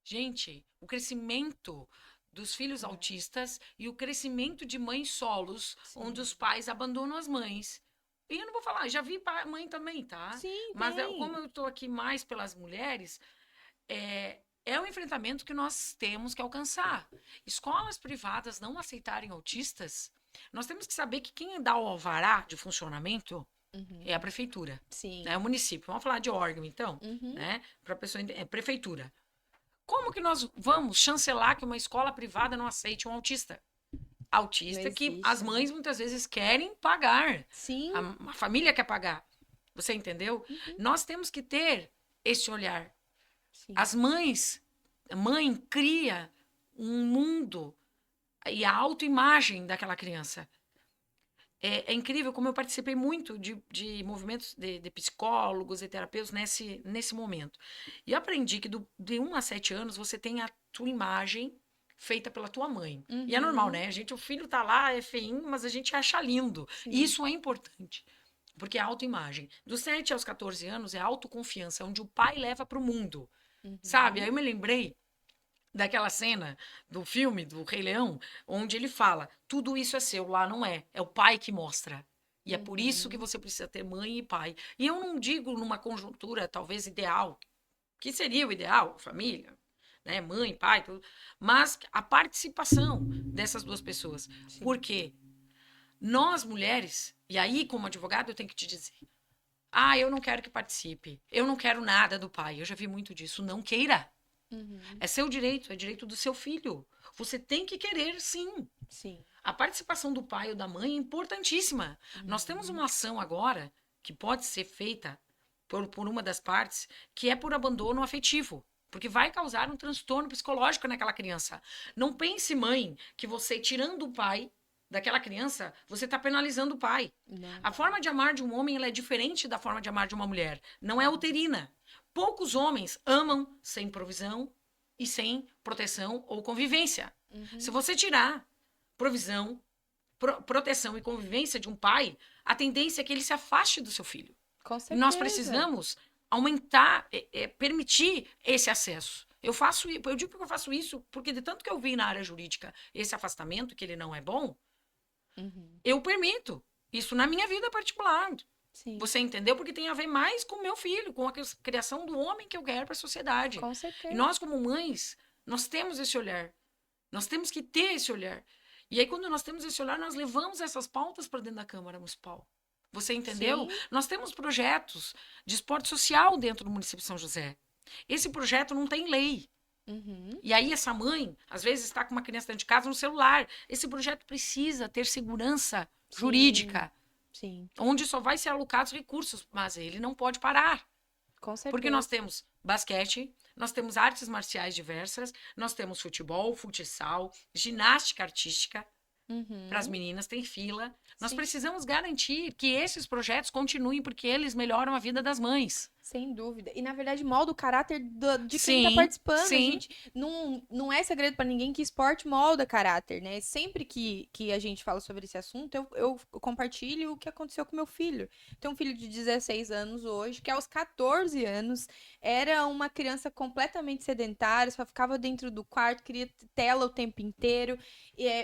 Gente, o crescimento dos filhos autistas e o crescimento de mães solos, onde os pais abandonam as mães. E eu não vou falar, já vi mãe também, tá? Sim, Mas tem. como eu estou aqui mais pelas mulheres, é o enfrentamento que nós temos que alcançar. Escolas privadas não aceitarem autistas, nós temos que saber que quem dá o alvará de funcionamento é a prefeitura. Sim. É o município. Vamos falar de órgão, então, né? Para a pessoa é prefeitura. Como que nós vamos chancelar que uma escola privada não aceite um autista? Autista que as mães muitas vezes querem pagar. Sim. A família quer pagar. Você entendeu? Nós temos que ter esse olhar. Sim. As mães, a mãe cria um mundo e a autoimagem daquela criança. É incrível como eu participei muito de movimentos de psicólogos e terapeutas nesse momento. E aprendi que de 1 a 7 anos você tem a tua imagem feita pela tua mãe. E é normal, né? O filho tá lá, é feinho, mas a gente acha lindo. E isso é importante, porque é autoimagem. Dos 7 aos 14 anos é autoconfiança, onde o pai leva para o mundo. Sabe? Aí eu me lembrei daquela cena do filme do Rei Leão, onde ele fala, tudo isso é seu, lá não é. É o pai que mostra. E é por isso que você precisa ter mãe e pai. E eu não digo numa conjuntura talvez ideal, que seria o ideal, família, né? Mãe, pai, tudo, mas a participação dessas duas pessoas. Sim. Porque nós, mulheres, e aí como advogado eu tenho que te dizer, eu não quero que participe, eu não quero nada do pai. Eu já vi muito disso, não queira. É seu direito, é direito do seu filho. Você tem que querer, sim. Sim. A participação do pai ou da mãe é importantíssima. Nós temos uma ação agora que pode ser feita por uma das partes, que é por abandono afetivo. Porque vai causar um transtorno psicológico naquela criança. Não pense, mãe, que você tirando o pai daquela criança, você está penalizando o pai. Não. A forma de amar de um homem ela é diferente da forma de amar de uma mulher. Não é uterina. Poucos homens amam sem provisão e sem proteção ou convivência. Se você tirar provisão, proteção e convivência de um pai, a tendência é que ele se afaste do seu filho. Com certeza. E nós precisamos aumentar, permitir esse acesso. Eu digo que eu faço isso porque de tanto que eu vi na área jurídica esse afastamento, que ele não é bom, eu permito isso na minha vida particular. Sim. Você entendeu? Porque tem a ver mais com o meu filho, com a criação do homem que eu quero para a sociedade. Com certeza. E nós, como mães, nós temos esse olhar. Nós temos que ter esse olhar. E aí, quando nós temos esse olhar, nós levamos essas pautas para dentro da Câmara Municipal. Você entendeu? Sim. Nós temos projetos de esporte social dentro do município de São José. Esse projeto não tem lei. Uhum. E aí essa mãe, às vezes, está com uma criança dentro de casa no celular. Esse projeto precisa ter segurança Sim, jurídica, sim, onde só vai ser alocados recursos, mas ele não pode parar. com Porque nós certeza. temos basquete, nós temos artes marciais diversas, nós temos futebol, futsal, ginástica artística. Para as Uhum. meninas tem fila. Nós Sim. precisamos garantir que esses projetos continuem porque eles melhoram a vida das mães. Sem dúvida. E, na verdade, molda o caráter de quem tá Sim, participando. A sim, gente não é segredo pra ninguém que esporte molda caráter, né? Sempre que a gente fala sobre esse assunto, eu compartilho o que aconteceu com meu filho. Tenho um filho de 16 anos hoje, que aos 14 anos era uma criança completamente sedentária, só ficava dentro do quarto, queria tela o tempo inteiro,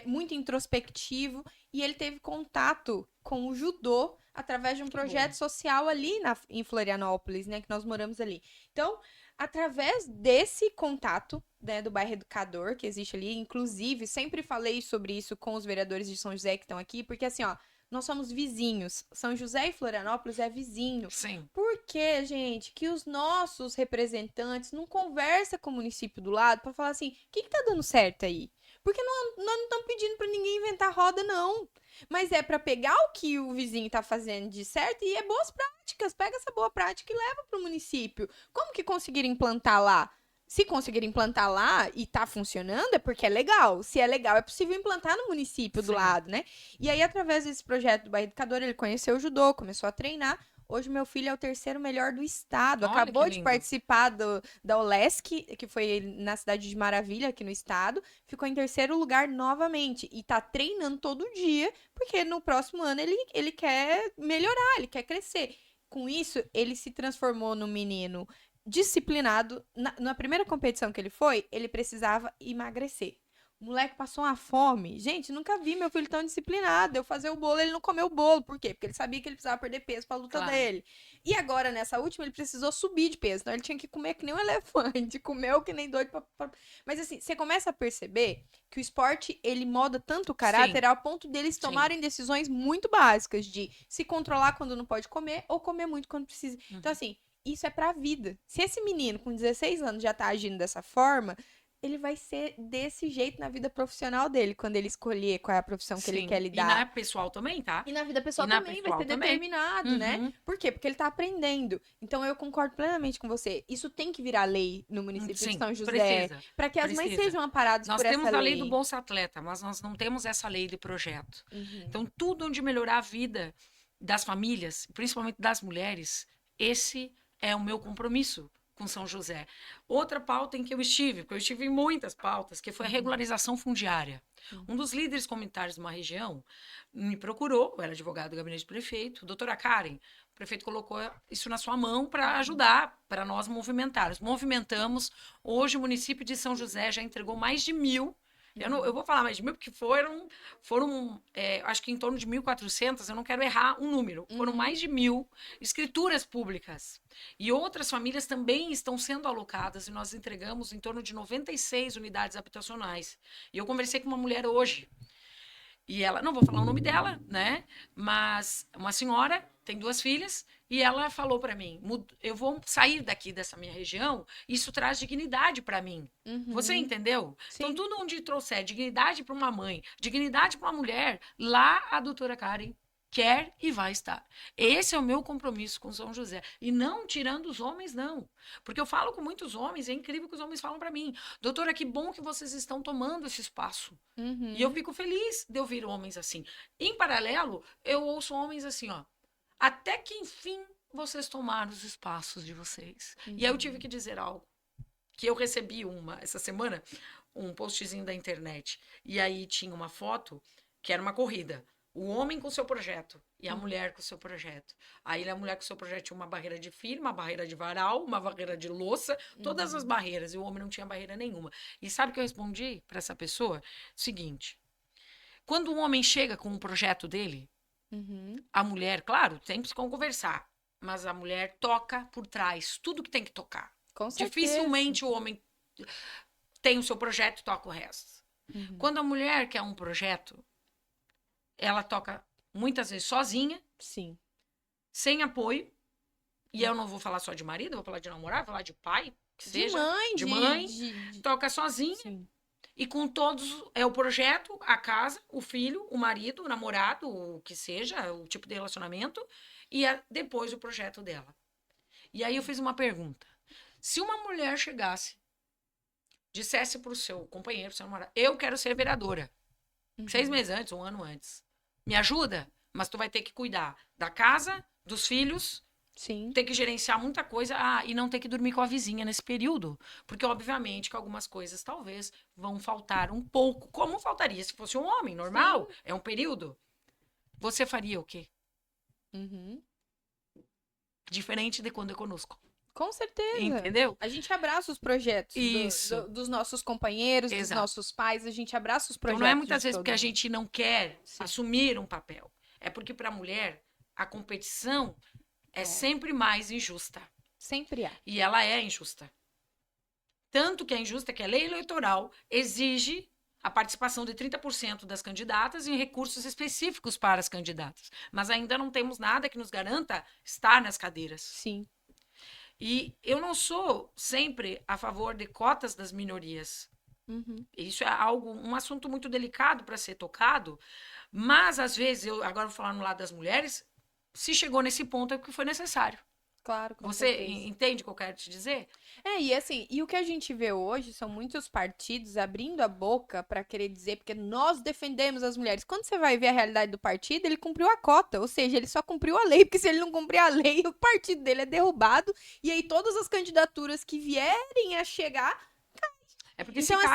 muito introspectivo. E ele teve contato com o judô através de um que bom. projeto social ali em Florianópolis, né, que nós moramos ali. Então, através desse contato, né, do bairro Educador, que existe ali, inclusive, sempre falei sobre isso com os vereadores de São José que estão aqui, porque assim, ó, nós somos vizinhos. São José e Florianópolis é vizinho. Sim, Por que, gente, que os nossos representantes não conversam com o município do lado para falar assim, o que tá dando certo aí? Porque nós não estamos pedindo para ninguém inventar roda, não. Mas é para pegar o que o vizinho tá fazendo de certo e é boas práticas. Pega essa boa prática e leva para o município. Como que conseguir implantar lá? Se conseguir implantar lá e tá funcionando, é porque é legal. Se é legal, é possível implantar no município do sim. lado, né? E aí, através desse projeto do Bairro Educador, ele conheceu o judô, começou a treinar. Hoje, meu filho é o terceiro melhor do estado. Olha que Acabou de lindo. participar da OLESC, que foi na cidade de Maravilha, aqui no estado. Ficou em terceiro lugar novamente. E tá treinando todo dia, porque no próximo ano ele quer melhorar, ele quer crescer. Com isso, ele se transformou num menino disciplinado. Na primeira competição que ele foi, ele precisava emagrecer. O moleque passou uma fome. Gente, nunca vi meu filho tão disciplinado. Eu fazer o bolo, ele não comeu o bolo. Por quê? Porque ele sabia que ele precisava perder peso pra luta Claro. dele. E agora, nessa última, ele precisou subir de peso. Então, ele tinha que comer que nem um elefante. Comeu que nem doido. Mas, assim, você começa a perceber que o esporte, ele moda tanto o caráter Sim, ao ponto deles sim. tomarem decisões muito básicas de se controlar quando não pode comer ou comer muito quando precisa. Então, Uhum. assim, isso é pra vida. Se esse menino com 16 anos já tá agindo dessa forma, ele vai ser desse jeito na vida profissional dele, quando ele escolher qual é a profissão que ele quer Sim. E na lidar. pessoal também, tá? E na vida E pessoal na também vai pessoal ser também. determinado, né? Uhum. Por quê? Porque ele tá aprendendo. Então eu concordo plenamente com você. Isso tem que virar lei no município de Sim, São José, precisa. para que as mães Precisa. sejam amparadas Nós por essa temos a lei do lei. Bolsa Atleta, mas nós não temos essa lei de projeto. Uhum. Então, tudo onde melhorar a vida das famílias, principalmente das mulheres, esse é o meu compromisso com São José. Outra pauta em que eu estive, porque eu estive em muitas pautas, que foi a Uhum. regularização fundiária. Um Uhum. dos líderes comunitários de uma região me procurou, eu era advogado do gabinete do prefeito, doutora Karen, o prefeito colocou isso na sua mão para ajudar, para nós movimentarmos. Movimentamos. Hoje o município de São José já entregou mais de 1.000. Eu vou falar mais de 1.000 porque foram acho que em torno de 1.400, eu não quero errar um número. Foram Uhum. mais de 1.000 escrituras públicas. E outras famílias também estão sendo alocadas e nós entregamos em torno de 96 unidades habitacionais. E eu conversei com uma mulher hoje, e ela, não vou falar o nome dela, né? Mas uma senhora tem 2 filhas e ela falou para mim: eu vou sair daqui dessa minha região, isso traz dignidade para mim. Você Uhum. entendeu? Então, Sim. tudo onde trouxer dignidade para uma mãe, dignidade para uma mulher, lá a doutora Karen quer e vai estar. Esse é o meu compromisso com São José. E não tirando os homens, não. Porque eu falo com muitos homens, é incrível que os homens falam para mim: doutora, que bom que vocês estão tomando esse espaço. E eu Uhum. fico feliz de ouvir homens assim. Em paralelo, eu ouço homens assim, ó. Até que enfim vocês tomaram os espaços de vocês. E aí eu tive Uhum. que dizer algo. Que eu recebi essa semana, um postzinho da internet. E aí tinha uma foto que era uma corrida. O homem com o seu projeto e a Uhum. mulher com o seu projeto. Aí a mulher com o seu projeto tinha uma barreira de fio, uma barreira de varal, uma barreira de louça, todas as Uhum. barreiras. E o homem não tinha barreira nenhuma. E sabe o que eu respondi para essa pessoa? Seguinte: quando um homem chega com um projeto dele, Uhum. a mulher, claro, tem que conversar, mas a mulher toca por trás tudo que tem que tocar. Com certeza. Dificilmente o homem tem o seu projeto e toca o resto. Uhum. Quando a mulher quer um projeto, ela toca muitas vezes sozinha, Sim. sem apoio, e eu não vou falar só de marido, vou falar de namorado, vou falar de pai. que De seja, mãe, de mãe, de... toca sozinha. Sim. E com todos, é o projeto, a casa, o filho, o marido, o namorado, o que seja, o tipo de relacionamento, e depois o projeto dela. E aí eu fiz uma pergunta. Se uma mulher chegasse, dissesse pro seu companheiro, seu namorado, eu quero ser vereadora, 6 meses antes, um ano antes, me ajuda? Mas tu vai ter que cuidar da casa, dos filhos, Sim. ter que gerenciar muita coisa, e não ter que dormir com a vizinha nesse período. Porque, obviamente, que algumas coisas talvez vão faltar um pouco, como faltaria se fosse um homem, normal, Sim. é um período. Você faria o quê? Uhum. Diferente de quando é conosco. Com certeza. Entendeu? A gente abraça os projetos Isso, dos nossos companheiros, dos exato. nossos pais, a gente abraça os Então, não é projetos muitas de vezes todo porque a mundo. gente não quer Sim. assumir um papel. É porque, para a mulher, a competição é sempre mais injusta. Sempre há. E ela é injusta. Tanto que é injusta que a lei eleitoral exige a participação de 30% das candidatas em recursos específicos para as candidatas. Mas ainda não temos nada que nos garanta estar nas cadeiras. Sim. E eu não sou sempre a favor de cotas das minorias. Uhum. Isso é um assunto muito delicado para ser tocado, mas às vezes, agora vou falar no lado das mulheres, se chegou nesse ponto é porque foi necessário. Claro, com Você certeza. entende o que eu quero te dizer? E assim, e o que a gente vê hoje são muitos partidos abrindo a boca para querer dizer, porque nós defendemos as mulheres. Quando você vai ver a realidade do partido, ele cumpriu a cota, ou seja, ele só cumpriu a lei, porque se ele não cumprir a lei, o partido dele é derrubado, e aí todas as candidaturas que vierem a chegar. É porque Então, assim.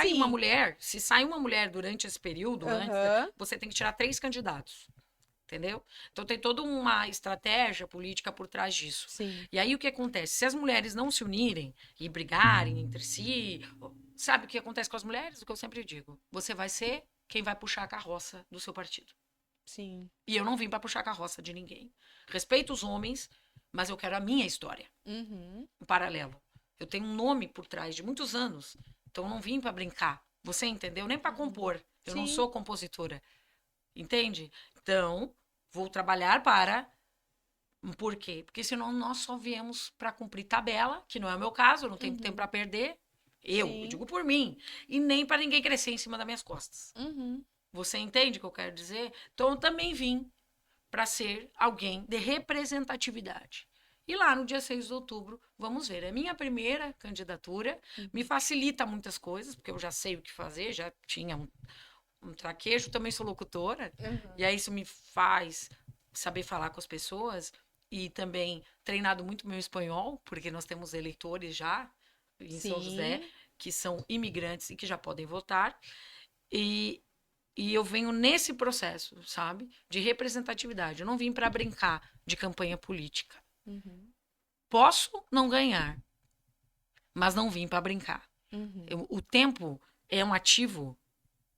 se sai uma mulher durante esse período, antes, Aham. você tem que tirar 3 candidatos. Entendeu? Então tem toda uma estratégia política por trás disso. Sim. E aí o que acontece? Se as mulheres não se unirem e brigarem entre si, sabe o que acontece com as mulheres? O que eu sempre digo: você vai ser quem vai puxar a carroça do seu partido. Sim. E eu não vim para puxar a carroça de ninguém. Respeito os homens, mas eu quero a minha história, Uhum. um paralelo. Eu tenho um nome por trás de muitos anos, então eu não vim para brincar. Você entendeu? Nem para compor. Eu não Sim. sou compositora. Entende? Então, vou trabalhar para. Por quê? Porque senão nós só viemos para cumprir tabela, que não é o meu caso, eu não tenho tempo Uhum. para perder. Eu Sim. digo por mim. E nem para ninguém crescer em cima das minhas costas. Uhum. Você entende o que eu quero dizer? Então, eu também vim para ser alguém de representatividade. E lá no dia 6 de outubro, vamos ver. É minha primeira candidatura, me facilita muitas coisas, porque eu já sei o que fazer, já tinha um traquejo, também sou locutora, e Uhum. aí isso me faz saber falar com as pessoas e também treinado muito meu espanhol, porque nós temos eleitores já em São José Sim. que são imigrantes e que já podem votar. E, e eu venho nesse processo, sabe? De representatividade. Eu não vim para brincar de campanha política. Uhum. Posso não ganhar, mas não vim para brincar. Uhum. O tempo é um ativo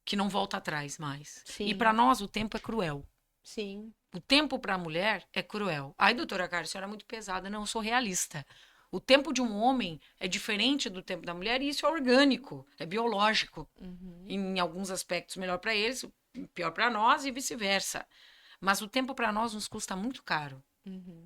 que não volta atrás mais. E para Sim. nós o tempo é cruel. Sim. O tempo para a mulher é cruel. Ai, doutora Carla, a senhora é muito pesada. Não, eu sou realista. O tempo de um homem é diferente do tempo da mulher e isso é orgânico, é biológico. Uhum. Em alguns aspectos, melhor para eles, pior para nós e vice-versa. Mas o tempo para nós nos custa muito caro. Uhum.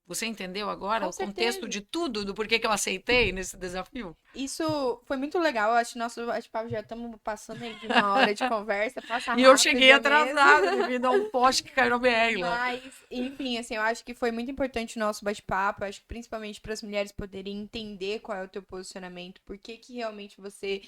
Você entendeu agora Com o contexto certeza. de tudo, do porquê que eu aceitei nesse desafio? Isso foi muito legal. Eu acho que nosso bate-papo já estamos passando aí de uma hora de conversa, passa E eu cheguei rápido mesmo. atrasada devido a um poste que caiu na BR lá. Mas, enfim, assim, eu acho que foi muito importante o nosso bate-papo. Eu acho que principalmente para as mulheres poderem entender qual é o teu posicionamento, por que que realmente você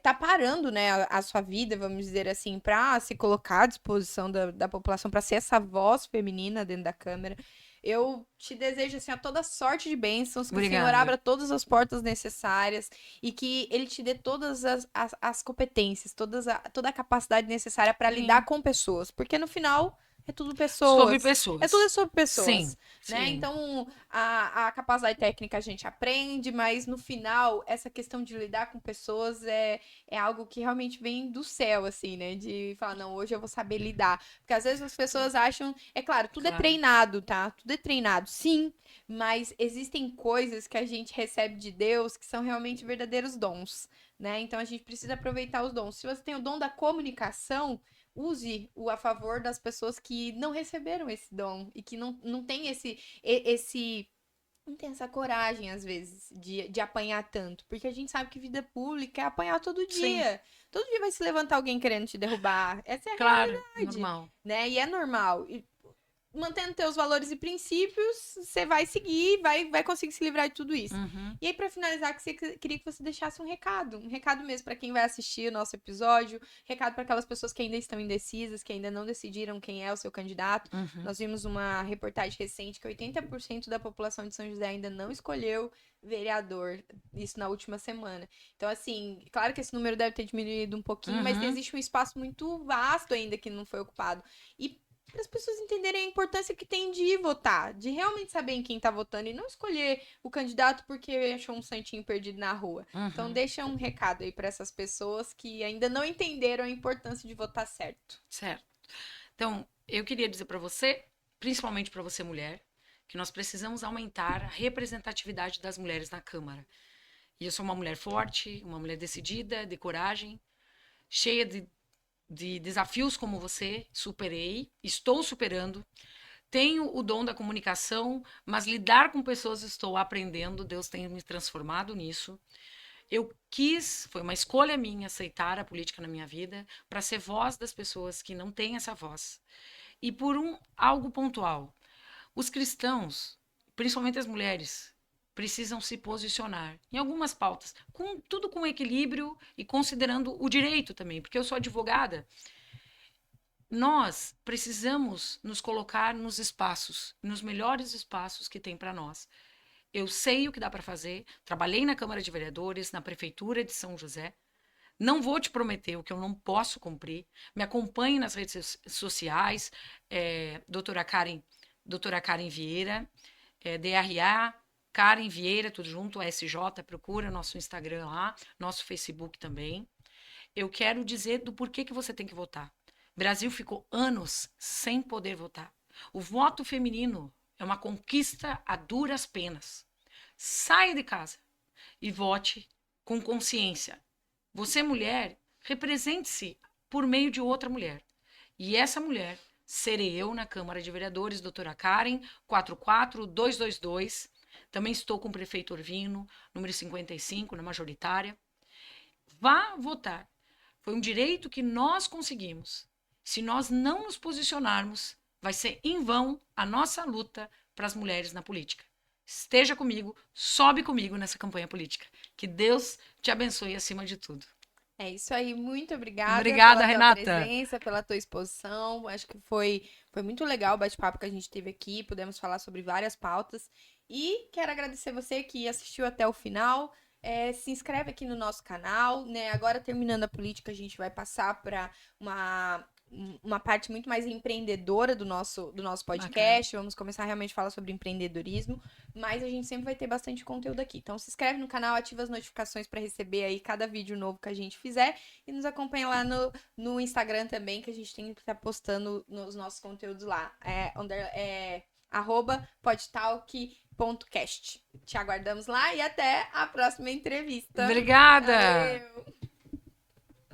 tá parando, né, a sua vida, vamos dizer assim, para se colocar à disposição da população, para ser essa voz feminina dentro da Câmara. Eu te desejo, assim, a toda sorte de bênçãos, que o Senhor Obrigada. abra todas as portas necessárias e que Ele te dê todas as competências, toda a capacidade necessária para lidar Sim. com pessoas. Porque no final é tudo Sobre pessoas. É tudo pessoas. sobre Sim, pessoas, né? sim. Então, a capacidade técnica a gente aprende, mas no final, essa questão de lidar com pessoas é algo que realmente vem do céu, assim, né? De falar, não, hoje eu vou saber lidar. Porque às vezes as pessoas acham, é claro, tudo é Claro. treinado, tá? Tudo é treinado, sim, mas existem coisas que a gente recebe de Deus que são realmente verdadeiros dons, né? Então a gente precisa aproveitar os dons. Se você tem o dom da comunicação, use-o a favor das pessoas que não receberam esse dom e que não tem esse não tem essa coragem, às vezes, de apanhar tanto. Porque a gente sabe que vida pública é apanhar todo Sim, dia. Todo dia vai se levantar alguém querendo te derrubar. Essa é a claro, realidade, normal. né? E é normal. E mantendo teus valores e princípios, você vai seguir, vai conseguir se livrar de tudo isso. Uhum. E aí, pra finalizar, queria que você deixasse um recado mesmo pra quem vai assistir o nosso episódio, recado pra aquelas pessoas que ainda estão indecisas, que ainda não decidiram quem é o seu candidato. Uhum. Nós vimos uma reportagem recente que 80% da população de São José ainda não escolheu vereador, isso na última semana. Então, assim, claro que esse número deve ter diminuído um pouquinho, mas Uhum. existe um espaço muito vasto ainda que não foi ocupado. E para as pessoas entenderem a importância que tem de ir votar, de realmente saber em quem tá votando e não escolher o candidato porque achou um santinho perdido na rua. Então, Uhum. deixa um recado aí para essas pessoas que ainda não entenderam a importância de votar certo. Certo. Então, eu queria dizer para você, principalmente para você mulher, que nós precisamos aumentar a representatividade das mulheres na Câmara. E eu sou uma mulher forte, uma mulher decidida, de coragem, cheia de desafios como você, superei, estou superando. Tenho o dom da comunicação, mas lidar com pessoas estou aprendendo. Deus tem me transformado nisso. Eu quis, foi uma escolha minha aceitar a política na minha vida para ser voz das pessoas que não têm essa voz. E por algo pontual, os cristãos, principalmente as mulheres, precisam se posicionar em algumas pautas, com tudo com equilíbrio e considerando o direito também, porque eu sou advogada. Nós precisamos nos colocar nos espaços, nos melhores espaços que tem para nós. Eu sei o que dá para fazer, trabalhei na Câmara de Vereadores, na Prefeitura de São José. Não vou te prometer o que eu não posso cumprir. Me acompanhe nas redes sociais, doutora Karen Vieira, DRA, Karen Vieira, tudo junto, SJ, procura nosso Instagram lá, nosso Facebook também. Eu quero dizer do porquê que você tem que votar. O Brasil ficou anos sem poder votar. O voto feminino é uma conquista a duras penas. Saia de casa e vote com consciência. Você, mulher, represente-se por meio de outra mulher. E essa mulher serei eu na Câmara de Vereadores, doutora Karen, 44222. Também estou com o prefeito Orvino, número 55, na majoritária. Vá votar. Foi um direito que nós conseguimos. Se nós não nos posicionarmos, vai ser em vão a nossa luta para as mulheres na política. Esteja comigo, sobe comigo nessa campanha política. Que Deus te abençoe acima de tudo. É isso aí, muito obrigada Obrigada, pela tua Renata. presença, pela tua exposição. Acho que foi muito legal o bate-papo que a gente teve aqui. Pudemos falar sobre várias pautas. E quero agradecer você que assistiu até o final. Se inscreve aqui no nosso canal, né? Agora, terminando a política, a gente vai passar para uma parte muito mais empreendedora do nosso podcast. Bacana. Vamos começar realmente a falar sobre empreendedorismo, mas a gente sempre vai ter bastante conteúdo aqui. Então se inscreve no canal, ativa as notificações para receber aí cada vídeo novo que a gente fizer e nos acompanha lá no Instagram também, que a gente tem que estar postando nos nossos conteúdos lá. @podtalk.cast. Te aguardamos lá e até a próxima entrevista. Obrigada. Valeu!